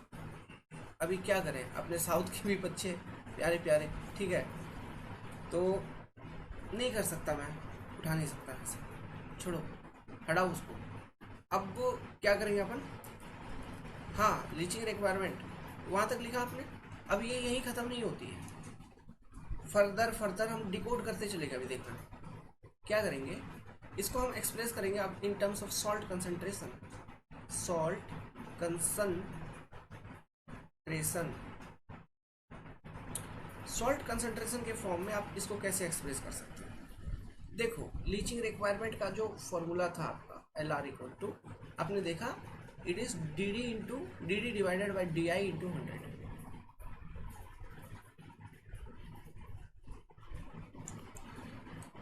S1: अभी क्या करें, अपने साउथ के भी बच्चे प्यारे प्यारे, ठीक है, तो नहीं कर सकता मैं, उठा नहीं सकता ऐसे, छोड़ो, हटाओ उसको। अब क्या करेंगे अपन? हाँ, लीचिंग रिक्वायरमेंट वहाँ तक लिखा आपने। अब ये यहीं ख़त्म नहीं होती है, फर्दर हम डिकोड करते चलेंगे। अभी देखना क्या करेंगे, इसको हम एक्सप्रेस करेंगे अब in terms of salt concentration. Salt concentration के फॉर्म में आप इसको कैसे एक्सप्रेस कर सकते हैं? देखो, लीचिंग रिक्वायरमेंट का जो फॉर्मूला था आपका LR इक्वल टू, आपने देखा, it is D divided by DI into 100।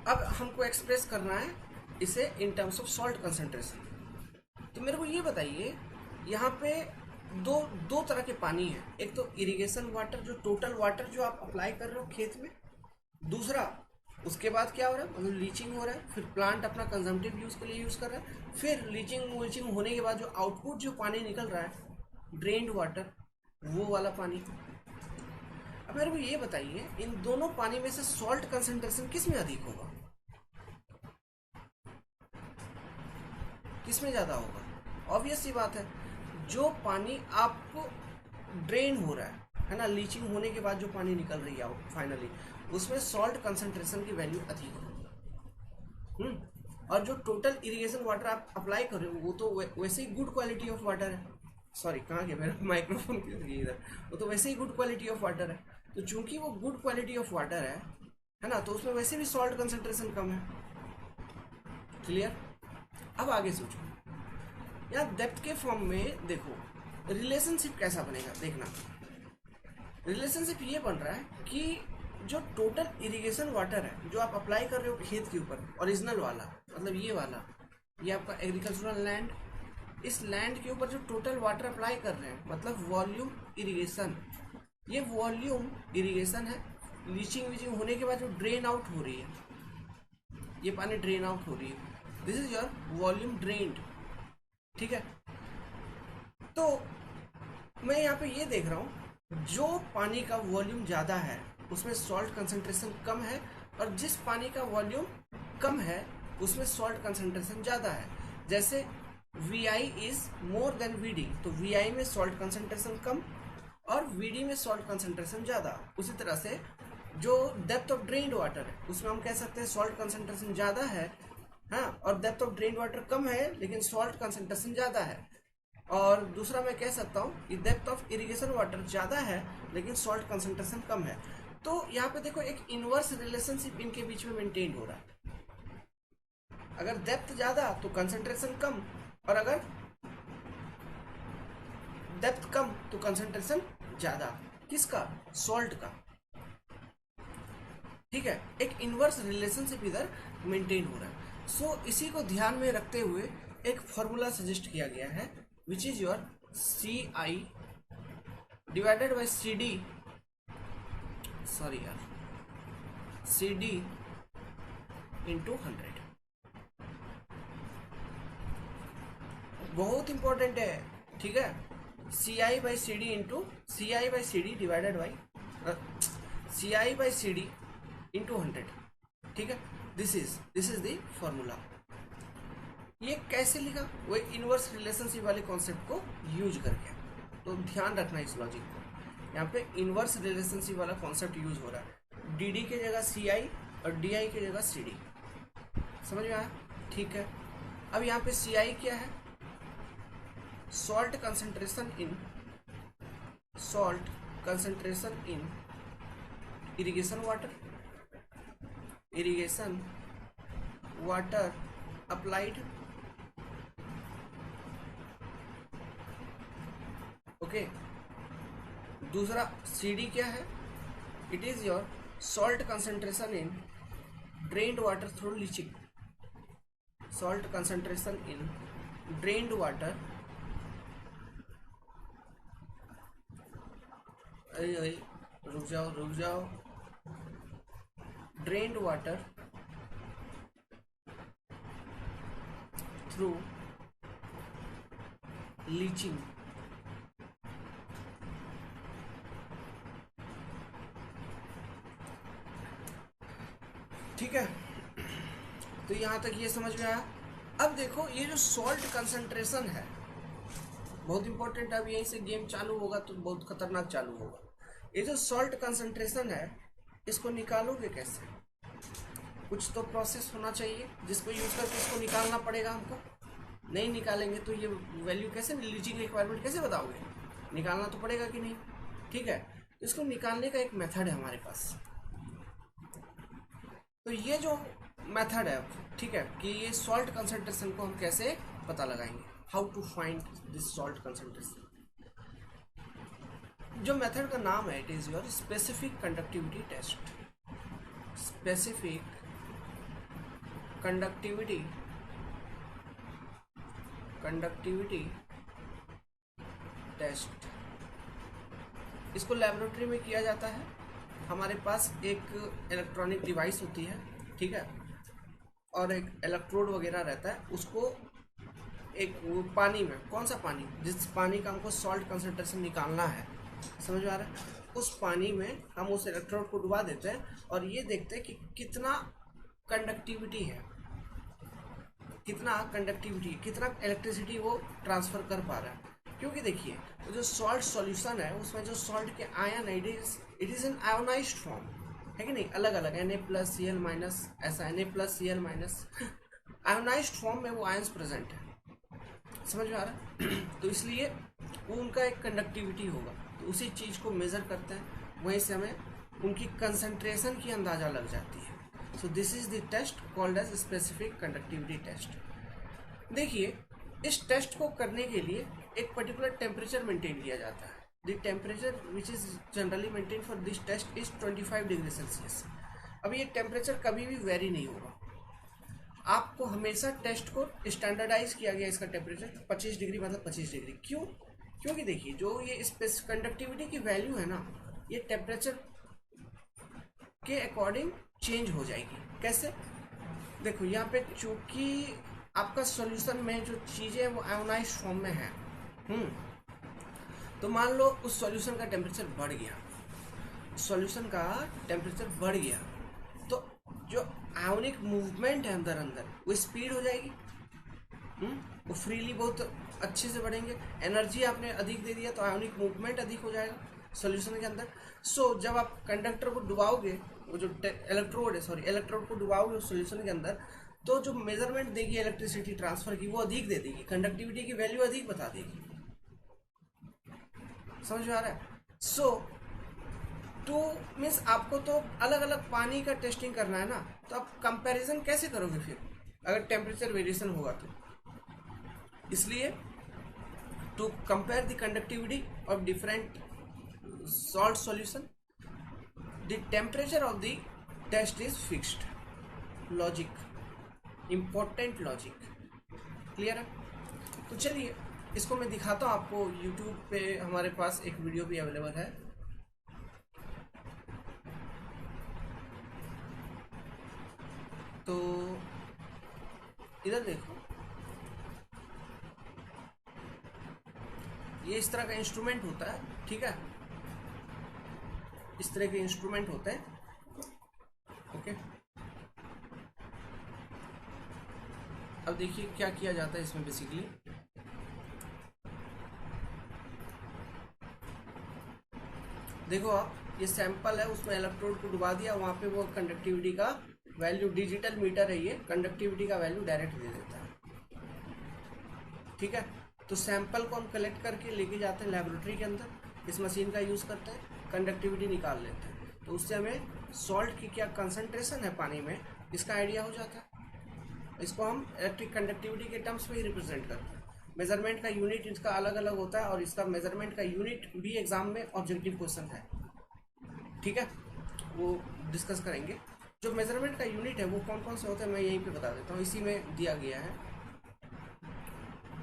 S1: अब हमको एक्सप्रेस करना है इसे in terms of salt concentration. तो मेरे को ये बताइए, यहाँ पे दो तरह के पानी है। एक तो इरिगेशन वाटर, जो टोटल वाटर जो आप अप्लाई कर रहे हो खेत में, दूसरा उसके बाद क्या हो रहा है, मतलब लीचिंग हो रहा है, फिर प्लांट अपना कंजम्पटिव यूज के लिए यूज कर रहा है, फिर लीचिंग होने के बाद जो आउटपुट जो पानी निकल रहा है, ड्रेन्ड वाटर, वो वाला पानी। अब मेरे को ये बताइए, इन दोनों पानी में से सॉल्ट कंसंट्रेशन किस में अधिक होगा, किस में ज्यादा होगा? ऑब्वियस सी बात है, जो पानी आपको ड्रेन हो रहा है ना, लीचिंग होने के बाद जो पानी निकल रही है फाइनली, उसमें सॉल्ट कंसंट्रेशन की वैल्यू अधिक होगी। और जो टोटल इरिगेशन वाटर आप अप्लाई कर रहे हो, वो तो वैसे ही गुड क्वालिटी ऑफ वाटर है। सॉरी, कहाँ गया मेरा माइक्रोफोन इधर, वो तो वैसे ही गुड क्वालिटी ऑफ वाटर है। तो चूंकि वो गुड क्वालिटी ऑफ वाटर है ना, तो उसमें वैसे भी सॉल्ट कंसंट्रेशन कम है। क्लियर? अब आगे सोचो, यहाँ डेप्थ के फॉर्म में देखो रिलेशनशिप कैसा बनेगा, देखना। रिलेशनशिप ये बन रहा है कि जो टोटल इरिगेशन वाटर है जो आप अप्लाई कर रहे हो खेत के ऊपर, ओरिजिनल वाला, मतलब ये वाला, ये आपका एग्रीकल्चरल लैंड, इस लैंड के ऊपर जो टोटल वाटर अप्लाई कर रहे हैं, मतलब वॉल्यूम इरिगेशन, ये वॉल्यूम इरिगेशन है। लीचिंग होने के बाद जो ड्रेन आउट हो रही है, ये पानी ड्रेन आउट हो रही है, this is your volume drained. ठीक है, तो मैं यहाँ पे ये देख रहा हूँ, जो पानी का वॉल्यूम ज़्यादा है उसमें सॉल्ट कंसंट्रेशन कम है, और जिस पानी का वॉल्यूम कम है उसमें सॉल्ट कंसंट्रेशन ज़्यादा है। जैसे VI is more than VD, तो VI में सॉल्ट कंसंट्रेशन कम और VD में सॉल्ट कंसंट्रेशन ज़्यादा। उसी तरह से जो डेप्थ ऑफ ड्रेन्ड वाटर है उसमें हम कह सकते हैं सॉल्ट कंसंट्रेशन ज़्यादा है, हाँ, और डेप्थ ऑफ ड्रेन्ड वाटर कम है लेकिन सॉल्ट कंसंट्रेशन ज़्यादा है। और दूसरा मैं कह सकता हूँ कि डेप्थ ऑफ इरिगेशन वाटर ज़्यादा है लेकिन सॉल्ट कंसंट्रेशन कम है। तो यहाँ पे देखो एक इनवर्स रिलेशनशिप इनके बीच में मेंटेन हो रहा है। अगर डेप्थ ज़्यादा तो कंसंट्रेशन कम, और अगर डेप्थ कम तो कंसंट्रेशन ज़्यादा। किसका? सॉल्ट का। ठीक है, एक इनवर्स रिलेशनशिप इधर मेंटेन हो रहा है। सो इसी को ध्यान में रखते हुए एक फॉर्मूला सजेस्ट किया गया है, which is your CI divided by CD into 100। बहुत इंपॉर्टेंट है, ठीक है। CI by CD divided by CI by CD into 100, ठीक है। This is the formula. ये कैसे लिखा, वो इनवर्स रिलेशनशिप वाले कॉन्सेप्ट को यूज करके। तो ध्यान रखना इस लॉजिक को, यहाँ पे इनवर्स रिलेशनशिप वाला कॉन्सेप्ट यूज हो रहा है। डी डी की जगह सी आई और डी आई की जगह सी डी। समझ में आया? ठीक है। अब यहाँ पे सी आई क्या है? Salt concentration in irrigation water applied. Okay. दूसरा सी डी क्या है? It is your salt concentration in drained water through leaching. Salt concentration in drained water, रुक जाओ, ड्रेन्ड वाटर थ्रू लीचिंग। ठीक है, तो यहां तक ये समझ में आया। अब देखो ये जो सॉल्ट कंसंट्रेशन है बहुत इंपॉर्टेंट है। अब यहीं से गेम चालू होगा तो बहुत खतरनाक चालू होगा। ये जो सॉल्ट कंसंट्रेशन है इसको निकालोगे कैसे? कुछ तो प्रोसेस होना चाहिए जिसको यूज करके इसको निकालना पड़ेगा हमको। नहीं निकालेंगे तो ये वैल्यू कैसे, लीचिंग रिक्वायरमेंट कैसे बताओगे? निकालना तो पड़ेगा कि नहीं? ठीक है, तो इसको निकालने का एक मेथड है हमारे पास। तो ये जो मेथड है, ठीक है, कि ये सॉल्ट कंसंट्रेशन को हम कैसे पता लगाएंगे, how to find this salt concentration. जो मेथड का नाम है it is your specific conductivity test. Specific conductivity test. इसको लेबोरेटरी में किया जाता है। हमारे पास एक इलेक्ट्रॉनिक डिवाइस होती है, ठीक है, और एक इलेक्ट्रोड वगैरह रहता है। उसको एक पानी में, कौन सा पानी, जिस पानी का हमको सॉल्ट कंसंट्रेशन निकालना है, समझ में आ रहा है, उस पानी में हम उस इलेक्ट्रोड को डुबा देते हैं और ये देखते हैं कि कितना कंडक्टिविटी है, कितना इलेक्ट्रिसिटी वो ट्रांसफर कर पा रहा है। क्योंकि देखिए तो जो सॉल्ट सॉल्यूशन है उसमें जो सॉल्ट के आयन है it is an ionised form, है कि नहीं, अलग अलग Na+Cl- ऐसा Na+Cl- आयोनाइज्ड फॉर्म में वो आयंस प्रेजेंट है। समझ में आ रहा है? तो इसलिए वो उनका एक कंडक्टिविटी होगा, तो उसी चीज़ को मेज़र करते हैं, वहीं से हमें उनकी कंसंट्रेशन की अंदाज़ा लग जाती है। So this is the test called as specific conductivity test. देखिए इस टेस्ट को करने के लिए एक पर्टिकुलर टेम्परेचर मेंटेन किया जाता है। The temperature which is generally maintain for this test is 25 degree Celsius. अब ये टेम्परेचर कभी भी वेरी नहीं होगा, आपको हमेशा टेस्ट को स्टैंडर्डाइज किया गया इसका टेम्परेचर 25 डिग्री, मतलब 25 डिग्री। क्यों? क्योंकि देखिए जो ये कंडक्टिविटी की वैल्यू है ना, ये टेम्परेचर के अकॉर्डिंग चेंज हो जाएगी। कैसे? देखो यहाँ पे चूंकि आपका सॉल्यूशन में जो चीज़ें हैं वो आयोनाइज्ड फॉर्म में है, तो मान लो उस सॉल्यूशन का टेम्परेचर बढ़ गया, तो जो आयोनिक मूवमेंट है अंदर वो स्पीड हो जाएगी, वो फ्रीली बहुत अच्छे से बढ़ेंगे। एनर्जी आपने अधिक दे दिया तो आयोनिक मूवमेंट अधिक हो जाएगा सॉल्यूशन के अंदर। सो जब आप कंडक्टर को डुबाओगे, वो जो इलेक्ट्रोड को डुबाओगे उस सॉल्यूशन के अंदर, तो जो मेजरमेंट देगी इलेक्ट्रिसिटी ट्रांसफर की वो अधिक दे देगी, कंडक्टिविटी की वैल्यू अधिक बता देगी। समझ में आ रहा है? सो टू मीन्स आपको तो अलग अलग पानी का टेस्टिंग करना है ना, तो आप कंपैरिजन कैसे करोगे फिर अगर टेम्परेचर वेरिएशन होगा तो? इसलिए to compare the conductivity of different salt solution the temperature of the test is fixed. Logic, important logic, clear है? तो चलिए इसको मैं दिखाता हूँ आपको। यूट्यूब पे हमारे पास एक वीडियो भी अवेलेबल है, तो इधर देखो, ये इस तरह का इंस्ट्रूमेंट होता है, ठीक है, इस तरह के इंस्ट्रूमेंट होते हैं, ओके। अब देखिए क्या किया जाता है इसमें बेसिकली। देखो आप, ये सैंपल है, उसमें इलेक्ट्रोड को डुबा दिया, वहाँ पे वो कंडक्टिविटी का वैल्यू, डिजिटल मीटर है ये, कंडक्टिविटी का वैल्यू डायरेक्ट दे देता है। ठीक है, तो सैंपल को हम कलेक्ट करके लेके जाते हैं लेबोरेटरी के अंदर, इस मशीन का यूज़ करते हैं, कंडक्टिविटी निकाल लेते हैं, तो उससे हमें सॉल्ट की क्या कंसंट्रेशन है पानी में इसका आइडिया हो जाता है। इसको हम इलेक्ट्रिक कंडक्टिविटी के टर्म्स में ही रिप्रेजेंट करते हैं। मेजरमेंट का यूनिट इसका अलग अलग होता है, और इसका मेजरमेंट का यूनिट भी एग्जाम में ऑब्जेक्टिव क्वेश्चन है। ठीक है, वो डिस्कस करेंगे। जो मेजरमेंट का यूनिट है वो कौन कौन से होते हैं मैं यहीं पे बता देता हूँ, इसी में दिया गया है।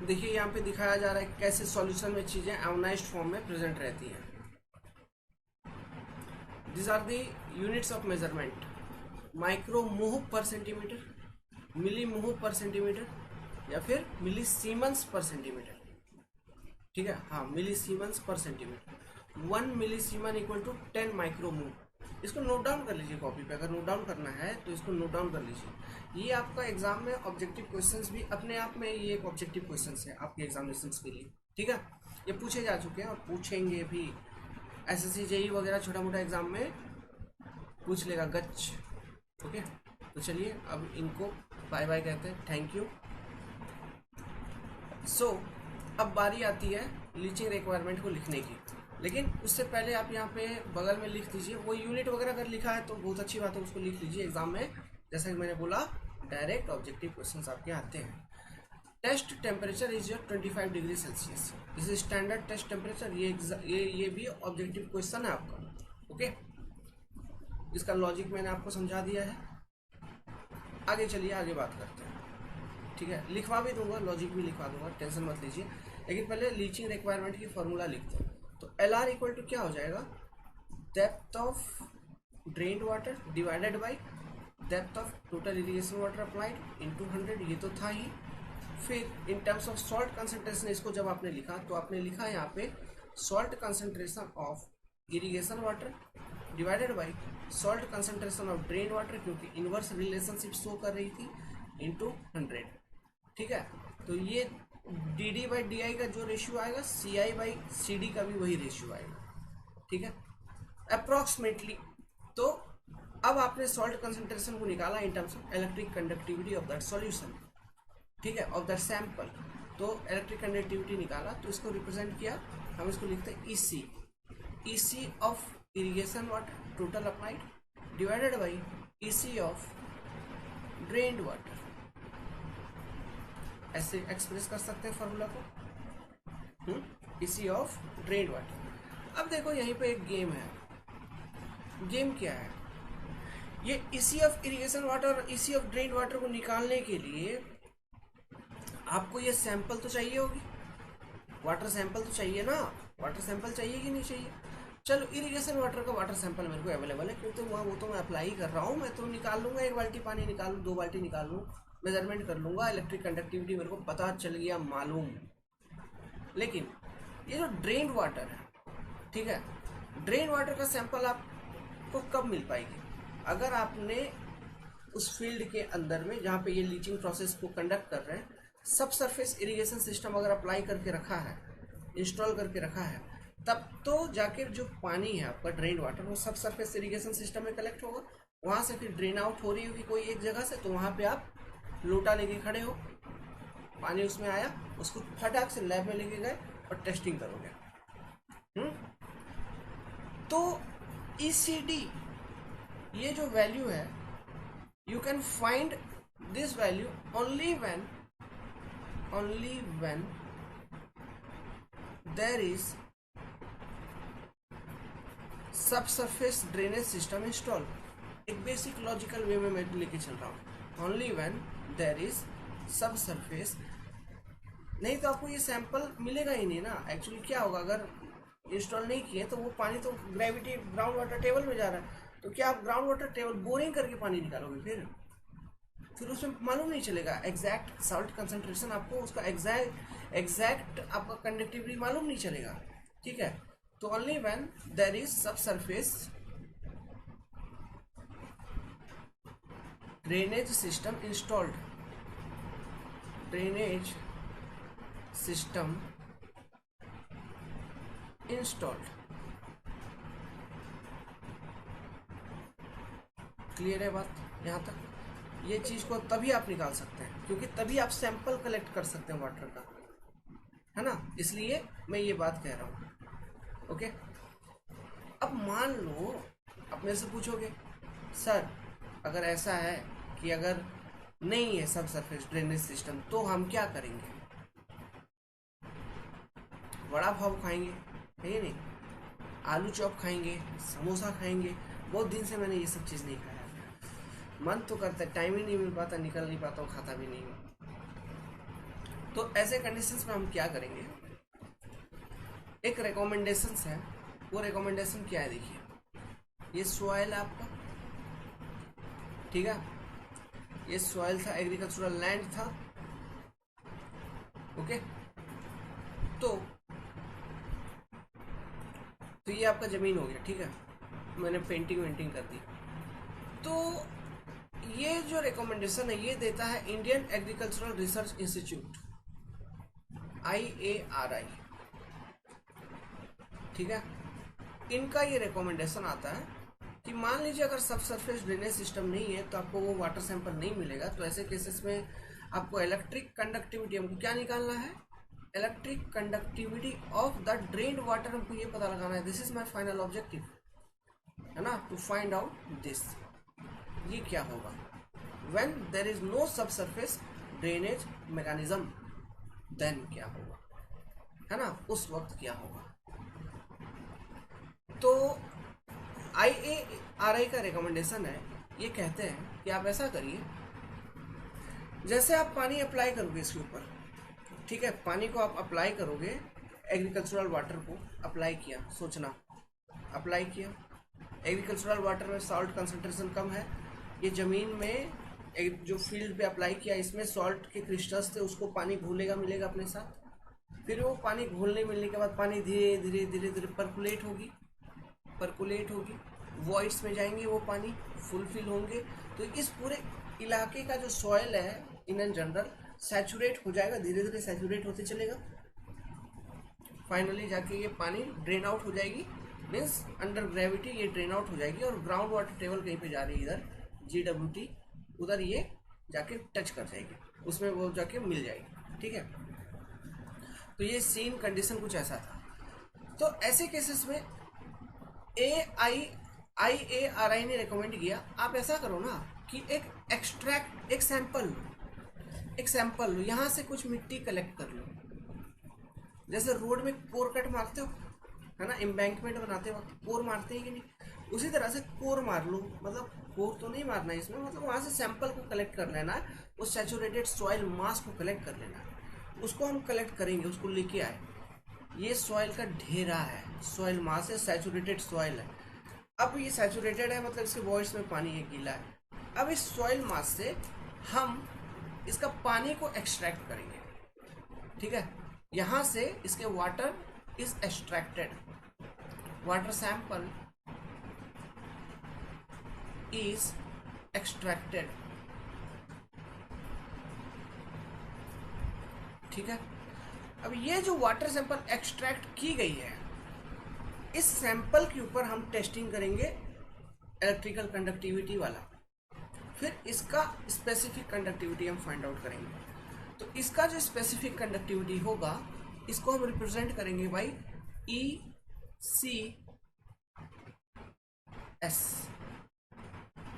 S1: देखिए यहाँ पे दिखाया जा रहा है कैसे सॉल्यूशन में चीज़ें आयोनाइज्ड फॉर्म में प्रेजेंट रहती हैं। This are the units of measurement: micro mho per centimetre, मिली मोह पर सेंटीमीटर, या फिर मिली सीमेंस पर सेंटीमीटर। ठीक है, हाँ, milli siemens per centimetre. 1 milli siemens equal to 10 micro mho. इसको नोट डाउन कर लीजिए कॉपी पे, अगर नोट डाउन करना है तो इसको नोट डाउन कर लीजिए। ये आपका एग्जाम में ऑब्जेक्टिव क्वेश्चंस भी अपने आप में, ये एक ऑब्जेक्टिव क्वेश्चंस है आपके एग्जामिनेशंस के लिए। ठीक है, ये पूछे जा चुके हैं और पूछेंगे भी। एसएससी जेई वगैरह छोटा मोटा एग्जाम में पूछ लेगा गच। ओके, तो चलिए अब इनको बाय बाय कहते हैं, थैंक यू। सो अब बारी आती है लीचिंग रिक्वायरमेंट को लिखने की, लेकिन उससे पहले आप यहाँ पे बगल में लिख दीजिए। वो यूनिट वगैरह अगर लिखा है तो बहुत अच्छी बात है, उसको लिख लीजिए एग्जाम में। जैसा कि मैंने बोला, डायरेक्ट ऑब्जेक्टिव क्वेश्चंस आपके आते हैं। Test temperature is your 25 degree Celsius, this is standard test temperature. ये भी ऑब्जेक्टिव क्वेश्चन है आपका। ओके, इसका लॉजिक मैंने आपको समझा दिया है। आगे चलिए, आगे बात करते हैं। ठीक है, लिखवा भी दूंगा, लॉजिक भी लिखवा दूंगा, टेंशन मत लीजिए। लेकिन पहले लीचिंग रिक्वायरमेंट की फॉर्मूला लिखते हैं। तो एल आर इक्वल टू क्या हो जाएगा, depth of drained water divided by depth of total irrigation water applied into 100, ये तो था ही। फिर in terms of salt concentration, इसको जब आपने लिखा तो आपने लिखा यहाँ पे salt concentration of irrigation water divided by salt concentration of drain water, क्योंकि इनवर्स रिलेशनशिप शो कर रही थी, इंटू 100। ठीक है, तो ये डी डी बाई डी आई का जो रेशियो आएगा, सी आई बाई सी डी का भी वही रेशियो आएगा। ठीक है, अप्रॉक्सीमेटली। तो अब आपने सॉल्ट कंसंट्रेशन को निकाला in terms of electric conductivity of that solution. ठीक है, ऑफ दैट सैंपल। तो इलेक्ट्रिक कंडक्टिविटी निकाला, तो इसको रिप्रेजेंट किया, हम इसको लिखते हैं EC, EC of irrigation water total applied divided by EC of drained water. ऐसे एक्सप्रेस कर सकते हैं फॉर्मूला को, ईसी ऑफ ड्रेन्ड वाटर। अब देखो यहीं पे एक गेम है। गेम क्या है, ये ईसी ऑफ इरिगेशन वाटर और ईसी ऑफ ड्रेन्ड वाटर को निकालने के लिए आपको ये सैंपल तो चाहिए होगी, वाटर सैंपल तो चाहिए ना, वाटर सैंपल चाहिए कि नहीं चाहिए। चलो, इरिगेशन वाटर का वाटर सैंपल मेरे को अवेलेबल है, क्योंकि वहाँ वो तो मैं अप्लाई कर रहा हूँ, मैं तो निकाल लूँगा, 1 बाल्टी पानी निकाल लूँ, 2 बाल्टी निकाल लूँ, मेजरमेंट कर लूँगा, इलेक्ट्रिक कंडक्टिविटी मेरे को पता चल गया, मालूम। लेकिन ये जो ड्रेन्ड वाटर है, ठीक है, ड्रेन वाटर का सैंपल आपको कब मिल पाएगी, अगर आपने उस फील्ड के अंदर में जहाँ पे ये लीचिंग प्रोसेस को कंडक्ट कर रहे हैं, सब सरफेस इरिगेशन सिस्टम अगर अप्लाई करके रखा है, इंस्टॉल करके रखा है, तब तो जाके जो पानी है आपका ड्रेन वाटर वो सब सरफेस इरिगेशन सिस्टम में कलेक्ट होगा, वहाँ से फिर ड्रेन आउट हो रही होगी कोई एक जगह से, तो वहाँ पे आप लोटा लेके खड़े हो, पानी उसमें आया, उसको फटाक से लैब में लेके गए और टेस्टिंग करोगे। तो ECD ये जो वैल्यू है, you can find this value only when there is subsurface drainage system installed। एक बेसिक लॉजिकल वे में मैं लेके चल रहा हूँ, only when there is subsurface, नहीं तो आपको ये सैंपल मिलेगा ही नहीं ना। एक्चुअली क्या होगा, अगर इंस्टॉल नहीं किए तो वो पानी तो ग्रेविटी ग्राउंड वाटर टेबल में जा रहा है, तो क्या आप ग्राउंड वाटर टेबल बोरिंग करके पानी निकालोगे, फिर उसमें मालूम नहीं चलेगा एग्जैक्ट सॉल्ट कंसंट्रेशन, आपको उसका एग्जैक्ट आपका कंडक्टिविटी मालूम नहीं चलेगा। ठीक है, तो only when there is subsurface drainage system installed, drainage system installed. Clear है बात यहाँ तक? ये चीज को तभी आप निकाल सकते हैं क्योंकि तभी आप सैंपल कलेक्ट कर सकते हैं वाटर का, है ना, इसलिए मैं ये बात कह रहा हूँ। ओके, अब मान लो आप मेरे से पूछोगे सर अगर ऐसा है कि अगर नहीं है सब सरफेस ड्रेनेज सिस्टम तो हम क्या करेंगे? वड़ा पाव खाएंगे, है नहीं, आलू चॉप खाएंगे, समोसा खाएंगे। बहुत दिन से मैंने ये सब चीज़ नहीं खाया, मन तो करता है, टाइम ही नहीं मिल पाता, निकल नहीं पाता हूँ, खाता भी नहीं हूँ। तो ऐसे कंडीशंस में हम क्या करेंगे? एक रिकमेंडेशंस है, वो रिकमेंडेशन क्या है देखिए, ये सॉइल है आपका, ठीक है, ये सॉइल था, एग्रीकल्चरल लैंड था। ओके, तो ये आपका जमीन हो गया, ठीक है, मैंने पेंटिंग वेंटिंग कर दी। तो ये जो रिकमेंडेशन है ये देता है Indian agricultural research institute, IARI, ठीक है। इनका ये रिकमेंडेशन आता है कि मान लीजिए अगर सब सरफेस ड्रेनेज सिस्टम नहीं है तो आपको वो वाटर सैंपल नहीं मिलेगा। तो ऐसे केसेस में आपको इलेक्ट्रिक कंडक्टिविटी, हमको क्या निकालना है? Electric conductivity of the drained water, हमको ये पता लगाना है। This is my final objective, है ना, टू फाइंड आउट दिस। ये क्या होगा? व्हेन देयर इज नो सब सरफेस ड्रेनेज मैकेनिज्म, देन क्या होगा, है ना, उस वक्त क्या होगा? तो IARI का रिकमेंडेशन है, ये कहते हैं कि आप ऐसा करिए, जैसे आप पानी अप्लाई करोगे इसके ऊपर, ठीक है, पानी को आप अप्लाई करोगे, एग्रीकल्चरल वाटर को अप्लाई किया, सोचना अप्लाई किया, एग्रीकल्चरल वाटर में सॉल्ट कंसंट्रेशन कम है, ये ज़मीन में जो फील्ड पे अप्लाई किया इसमें सॉल्ट के क्रिस्टल्स थे, उसको पानी घुलेगा मिलेगा अपने साथ। फिर वो पानी घुलने मिलने के बाद पानी धीरे धीरे धीरे धीरे परकुलेट होगी, वॉइड्स में जाएंगे, वो पानी फुलफिल होंगे। तो इस पूरे इलाके का जो सॉइल है इन जनरल सैचुरेट हो जाएगा, धीरे धीरे सैचुरेट होते चलेगा, फाइनली जाके ये पानी ड्रेन आउट हो जाएगी, मीन्स अंडर ग्रेविटी ये ड्रेन आउट हो जाएगी और ग्राउंड वाटर टेबल कहीं पे जा रही है, इधर GWT, उधर ये जाके टच कर जाएगी, उसमें वो जाके मिल जाएगी, ठीक है। तो ये सीन कंडीशन कुछ ऐसा था। तो ऐसे केसेस में IARI ने रिकमेंड किया, आप ऐसा करो ना कि एक एक्सट्रैक्ट, एक सैंपल लो, यहाँ से कुछ मिट्टी कलेक्ट कर लो। जैसे रोड में कोर कट मारते हो, है ना, एम्बैंकमेंट बनाते वक्त कोर मारते हैं कि नहीं, उसी तरह से कोर मार लो, मतलब कोर तो नहीं मारना है इसमें, मतलब वहाँ से सैंपल को कलेक्ट कर लेना है, उस सैचुरेटेड सॉइल मास को कलेक्ट कर लेना है, उसको हम कलेक्ट करेंगे, उसको लेके आए। ये सॉइल का ढेरा है, सॉइल मास है, सैचुरेटेड सॉइल है। अब ये सैचुरेटेड है मतलब इसके वॉइड्स में पानी है, गीला है। अब इस सॉइल मास से हम इसका पानी को एक्सट्रैक्ट करेंगे, ठीक है, यहाँ से इसके water is extracted, water sample is extracted, ठीक है। अब ये जो वाटर सैंपल एक्सट्रैक्ट की गई है, इस सैंपल के ऊपर हम टेस्टिंग करेंगे इलेक्ट्रिकल कंडक्टिविटी वाला, फिर इसका स्पेसिफिक कंडक्टिविटी हम फाइंड आउट करेंगे। तो इसका जो स्पेसिफिक कंडक्टिविटी होगा इसको हम रिप्रेजेंट करेंगे by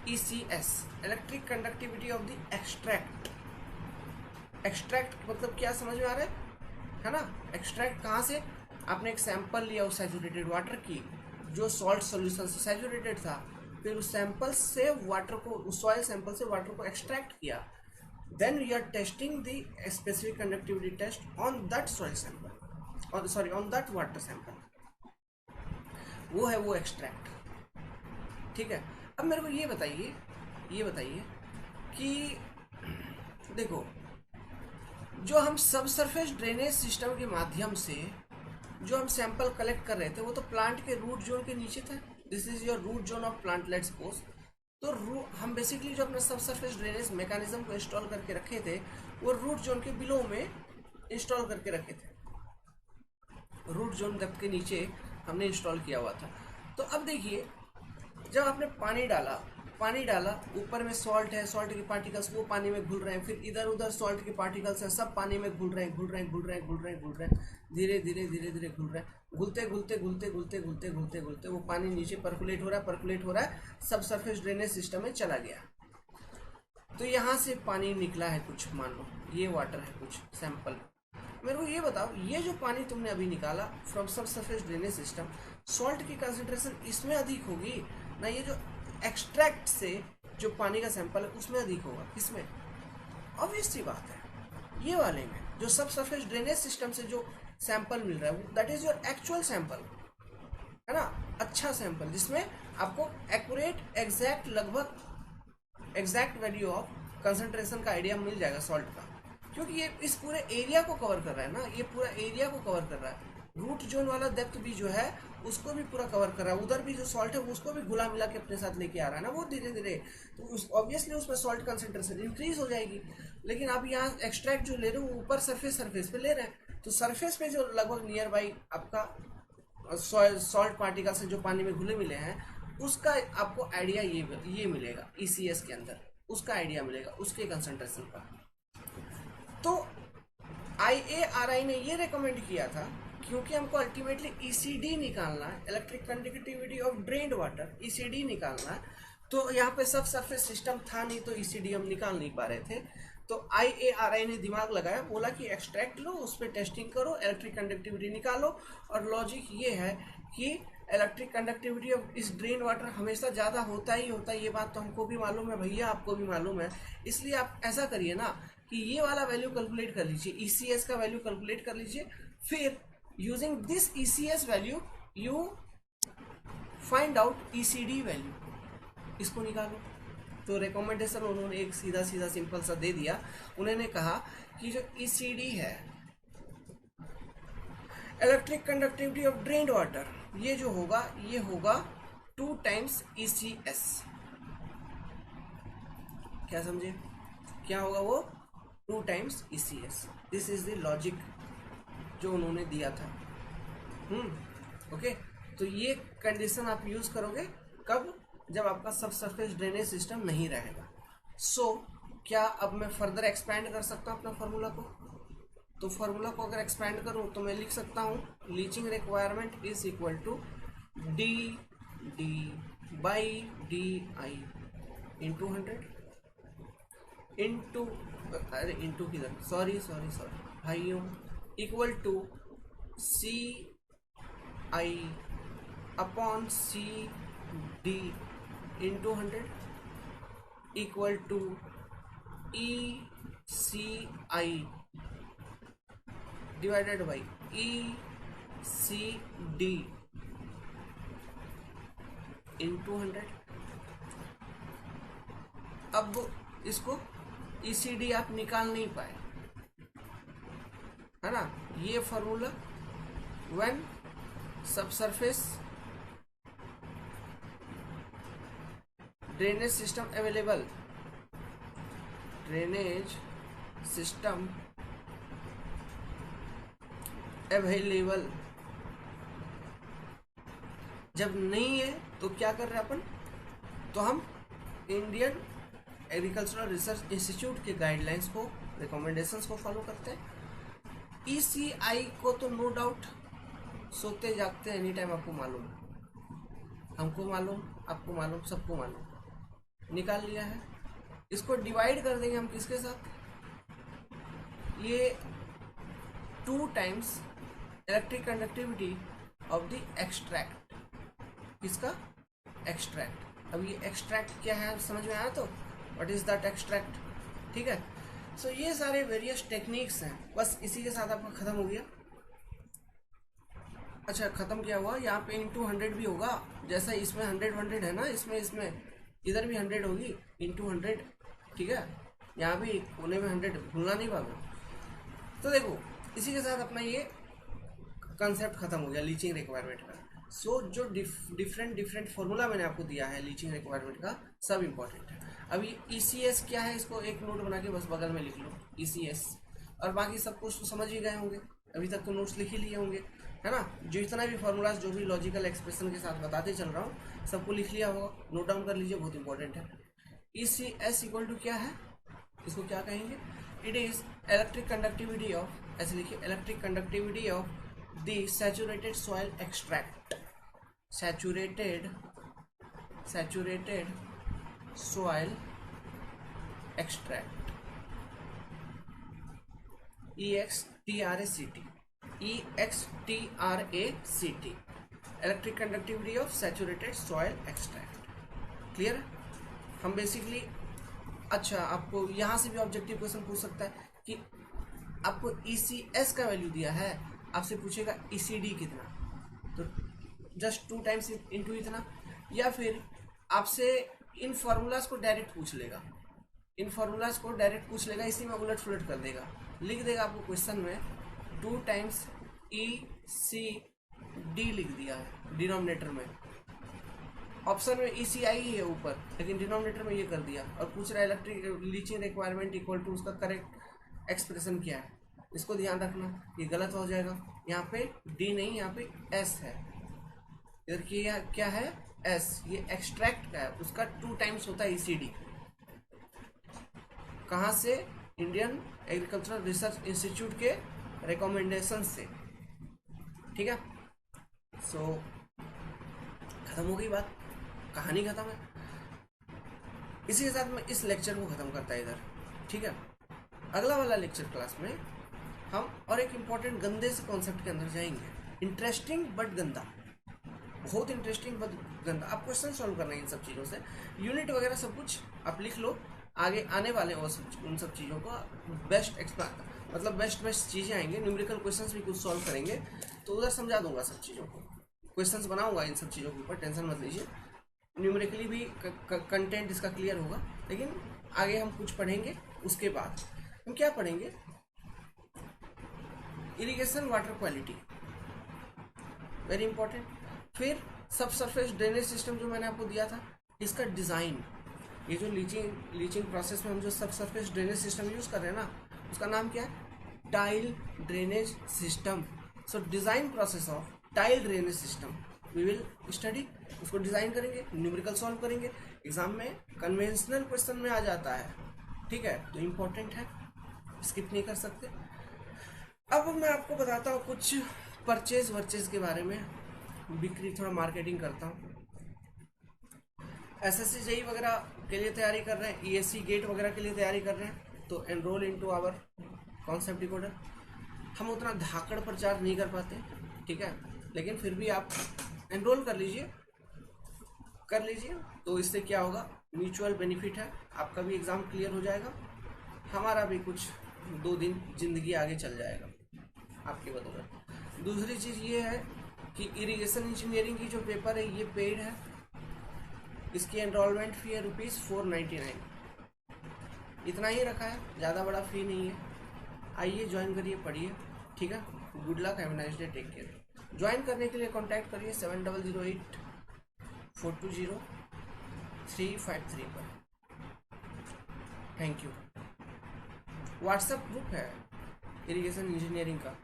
S1: ECS, electric conductivity of the extract. Extract मतलब क्या समझ में आ रहा है ना? एक्सट्रैक्ट कहाँ से? आपने एक सैंपल लिया उस सैचुरेटेड वाटर की जो सॉल्ट सॉल्यूशन से सैचुरेटेड था, फिर उस सैंपल से वाटर को, उस सॉइल सैंपल से वाटर को एक्सट्रैक्ट किया, then you are testing the specific conductivity test on that soil sample, और sorry on that water sample, वो है वो एक्सट्रैक्ट, ठीक है। अब मेरे को ये बताइए कि देखो, जो हम सब सरफेस ड्रेनेज सिस्टम के माध्यम से जो हम सैंपल कलेक्ट कर रहे थे वो तो प्लांट के रूट जोन के नीचे था। This is your root zone of plant, let's suppose. तो हम बेसिकली जो अपना सब सरफेस ड्रेनेज मैकेनिज्म को इंस्टॉल करके रखे थे वो रूट जोन के बिलो में इंस्टॉल करके रखे थे, रूट जोन डेप्थ के नीचे हमने इंस्टॉल किया हुआ था। तो अब देखिए, जब आपने पानी डाला ऊपर में सॉल्ट है, सॉल्ट के पार्टिकल्स वो पानी में घुल रहे हैं, फिर इधर उधर सॉल्ट के पार्टिकल्स हैं, सब पानी में घुल रहे हैं, धीरे धीरे घुल रहे हैं, घुलते वो पानी नीचे पर्कुलेट हो रहा है, सब सरफेस ड्रेनेज सिस्टम में चला गया। तो यहाँ से पानी निकला है कुछ, मान लो ये वाटर है कुछ सैंपल। मेरे को ये बताओ, ये जो पानी तुमने अभी निकाला फ्रॉम सब सरफेस ड्रेनेज सिस्टम, सॉल्ट की कंसंट्रेशन इसमें अधिक होगी ना, ये जो एक्सट्रैक्ट से जो पानी का सैंपल है उसमें अधिक होगा? किसमें? ऑब्वियस सी बात है, ये वाले में जो सब सरफेस ड्रेनेज सिस्टम से जो सैंपल मिल रहा है that is your actual sample, है ना, अच्छा सैंपल जिसमें आपको एक्यूरेट एग्जैक्ट लगभग एग्जैक्ट वैल्यू ऑफ कंसंट्रेशन का आइडिया मिल जाएगा सॉल्ट का, क्योंकि ये इस पूरे एरिया को कवर कर रहा है ना, ये पूरा एरिया को कवर कर रहा है। रूट जोन वाला डेप्थ भी जो है उसको भी पूरा कवर कर रहा है, उधर भी जो सॉल्ट है उसको भी घुला मिला के अपने साथ लेके आ रहा है ना वो धीरे धीरे, तो ऑब्वियसली उसमें सॉल्ट कंसंट्रेशन इंक्रीज हो जाएगी। लेकिन आप यहाँ एक्सट्रैक्ट जो ले रहे हो ऊपर सरफेस पे ले रहे हैं, तो सरफेस पे जो लगभग नियर बाई आपका सॉल्ट पार्टिकल से जो पानी में घुले मिले हैं उसका आपको आइडिया ये मिलेगा ECS के अंदर, उसका आइडिया मिलेगा उसके कंसंट्रेशन का। तो IARI ने ये रिकमेंड किया था, क्योंकि हमको अल्टीमेटली ECD निकालना है, electric conductivity of drained water, ECD निकालना है। तो यहाँ पे सब सरफेस सिस्टम था नहीं तो ECD हम निकाल नहीं पा रहे थे। तो IARI ने दिमाग लगाया, बोला कि एक्सट्रैक्ट लो, उस पर टेस्टिंग करो, इलेक्ट्रिक कंडक्टिविटी निकालो। और लॉजिक ये है कि इलेक्ट्रिक कंडक्टिविटी ऑफ इस ड्रेन वाटर हमेशा ज़्यादा होता ही होता है, ये बात तो हमको भी मालूम है भैया, आपको भी मालूम है। इसलिए आप ऐसा करिए ना कि ये वाला वैल्यू कैलकुलेट कर लीजिए, ECS का वैल्यू कैलकुलेट कर लीजिए, फिर using this ECS value you find out ECD value, इसको निकालो। तो रिकमेंडेशन उन्होंने एक सीधा सिंपल सा दे दिया। उन्होंने कहा कि जो ECD है, electric conductivity of drained water, ये जो होगा ये होगा 2 टाइम्स ECS। क्या समझे? क्या होगा वो? 2 times ECS। This is the logic जो उन्होंने दिया था। ओके, तो ये कंडीशन आप यूज करोगे कब? जब आपका सब सरफेस ड्रेनेज सिस्टम नहीं रहेगा। क्या अब मैं फर्दर एक्सपैंड कर सकता हूँ अपना फार्मूला को? तो फार्मूला को अगर एक्सपैंड करूँ तो मैं लिख सकता हूँ leaching requirement is equal to D by DI into 100 into, अरे इंटू किधर, सॉरी भाइयों, equal to CI upon CD into 100 equal to ECI divided by ECD into 100। अब इसको ECD आप निकाल नहीं पाए, है ना, ये formula when subsurface drainage system available, drainage system available, जब नहीं है तो क्या कर रहे हैं अपन? तो हम इंडियन एग्रीकल्चरल रिसर्च इंस्टीट्यूट के गाइडलाइंस को, रिकमेंडेशंस को फॉलो करते हैं। ECI को तो नो डाउट सोते जागते एनी टाइम आपको मालूम, हमको मालूम, आपको मालूम, सबको मालूम, निकाल लिया है। इसको डिवाइड कर देंगे हम किसके साथ? ये 2 times electric conductivity of the extract, किसका? एक्सट्रैक्ट। अब ये एक्सट्रैक्ट क्या है समझ में आया? तो व्हाट इज दैट एक्सट्रैक्ट? ठीक है, सो ये सारे वेरियस टेक्निक्स हैं, बस इसी के साथ आपका खत्म हो गया। अच्छा, खत्म क्या हुआ? यहाँ पे इंटू 100 भी होगा, जैसा इसमें 100 है ना, इसमें इधर भी 100 होगी, इंटू 100, ठीक है, यहाँ भी कोने में 100, भूलना नहीं पाओगे। तो देखो, इसी के साथ अपना ये कंसेप्ट खत्म हो गया लीचिंग रिक्वायरमेंट का। सो जो डिफरेंट फॉर्मूला मैंने आपको दिया है लीचिंग रिक्वायरमेंट का, सब इम्पोर्टेंट है। अभी ECS क्या है, इसको एक नोट बना के बस बगल में लिख लो ECS, और बाकी सब कुछ तो समझ ही गए होंगे, अभी तक तो नोट्स लिख ही लिए होंगे, है ना। जो इतना भी फॉर्मूलाज जो भी लॉजिकल एक्सप्रेशन के साथ बताते चल रहा हूँ सबको लिख लिया होगा, नोट डाउन कर लीजिए, बहुत इंपॉर्टेंट है। ECS इक्वल टू क्या है, इसको क्या कहेंगे, it is electric conductivity of, ऐसे लिखिए, electric conductivity of the saturated soil extract, saturated soil extract, EXTRACT, electric conductivity of saturated soil extract. Clear है। हम बेसिकली, अच्छा आपको यहाँ से भी ऑब्जेक्टिव क्वेश्चन पूछ सकता है कि आपको ECS का वैल्यू दिया है, आपसे पूछेगा ECD कितना, तो जस्ट 2 टाइम्स इंटू इतना, या फिर आपसे इन फॉर्मूलाज को डायरेक्ट पूछ लेगा, इसी में उलट फुलट कर देगा, लिख देगा आपको क्वेश्चन में 2 टाइम्स ECD लिख दिया है डिनोमिनेटर में, ऑप्शन में ECI ही है ऊपर, लेकिन डिनोमिनेटर में ये कर दिया, और पूछ रहा है electric leaching requirement equal to, उसका करेक्ट एक्सप्रेशन क्या है, इसको ध्यान रखना, ये गलत हो जाएगा, यहाँ पे D नहीं, यहाँ पे S है, इधर क्या है S, ये एक्सट्रैक्ट का है, उसका 2 टाइम्स होता है ECD, कहाँ से, इंडियन एग्रीकल्चरल रिसर्च इंस्टीट्यूट के रिकमेंडेशन से, ठीक है। सो खत्म हो गई बात, कहानी खत्म है। इसी के साथ मैं इस लेक्चर को खत्म करता है इधर, ठीक है। अगला वाला लेक्चर क्लास में हम और एक इम्पॉर्टेंट गंदे से कॉन्सेप्ट के अंदर जाएंगे, इंटरेस्टिंग बट गंदा, बहुत इंटरेस्टिंग बट गंदा। आप क्वेश्चन सॉल्व करना है इन सब चीज़ों से, यूनिट वगैरह सब कुछ आप लिख लो, आगे आने वाले और उन सब चीज़ों को बेस्ट चीज़ें आएंगे, न्यूमेरिकल क्वेश्चंस भी कुछ सॉल्व करेंगे, तो उधर समझा दूंगा सब चीज़ों को, क्वेश्चंस बनाऊंगा इन सब चीज़ों के ऊपर, टेंशन मत लीजिए, न्यूमेरिकली भी कंटेंट इसका क्लियर होगा। लेकिन आगे हम कुछ पढ़ेंगे, उसके बाद हम क्या पढ़ेंगे, irrigation water quality, very important. फिर सब सरफेस ड्रेनेज सिस्टम जो मैंने आपको दिया था, इसका डिज़ाइन, ये जो लीचिंग प्रोसेस में हम जो सब सरफेस ड्रेनेज सिस्टम यूज़ कर रहे हैं ना, उसका नाम क्या है, tile drainage system. So design process of tile drainage system we will study, उसको डिज़ाइन करेंगे, न्यूमेरिकल सॉल्व करेंगे, एग्जाम में कन्वेंशनल क्वेश्चन में आ जाता है, ठीक है, तो इम्पोर्टेंट है, स्किप नहीं कर सकते। अब मैं आपको बताता हूँ कुछ परचेज के बारे में, बिक्री, थोड़ा मार्केटिंग करता हूँ। SSC JEE वगैरह के लिए तैयारी कर रहे हैं, ESC गेट वगैरह के लिए तैयारी कर रहे हैं, तो enrol into our concept decoder. हम उतना धाकड़ प्रचार नहीं कर पाते, ठीक है, लेकिन फिर भी आप एनरोल कर लीजिए, तो इससे क्या होगा, म्यूचुअल बेनिफिट है, आपका भी एग्ज़ाम क्लियर हो जाएगा, हमारा भी कुछ 2 दिन जिंदगी आगे चल जाएगा आपके बदौलत। दूसरी चीज़ ये है कि इरिगेशन इंजीनियरिंग की जो पेपर है ये पेड है, इसकी एनरोलमेंट फ़ी है ₹499, इतना ही रखा है, ज़्यादा बड़ा फ़ी नहीं है। आइए ज्वाइन करिए, पढ़िए, ठीक है। Good luck, have a nice day, take care. Join करने के लिए कॉन्टैक्ट करिए 7008-420-353 पर। Thank you. व्हाट्सएप ग्रुप है इरिगेशन इंजीनियरिंग का,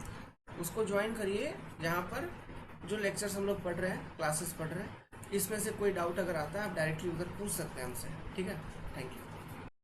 S1: उसको ज्वाइन करिए, जहाँ पर जो लेक्चर्स हम लोग पढ़ रहे हैं, क्लासेस पढ़ रहे हैं, इसमें से कोई डाउट अगर आता है आप डायरेक्टली उधर पूछ सकते हैं हमसे, ठीक है। Thank you.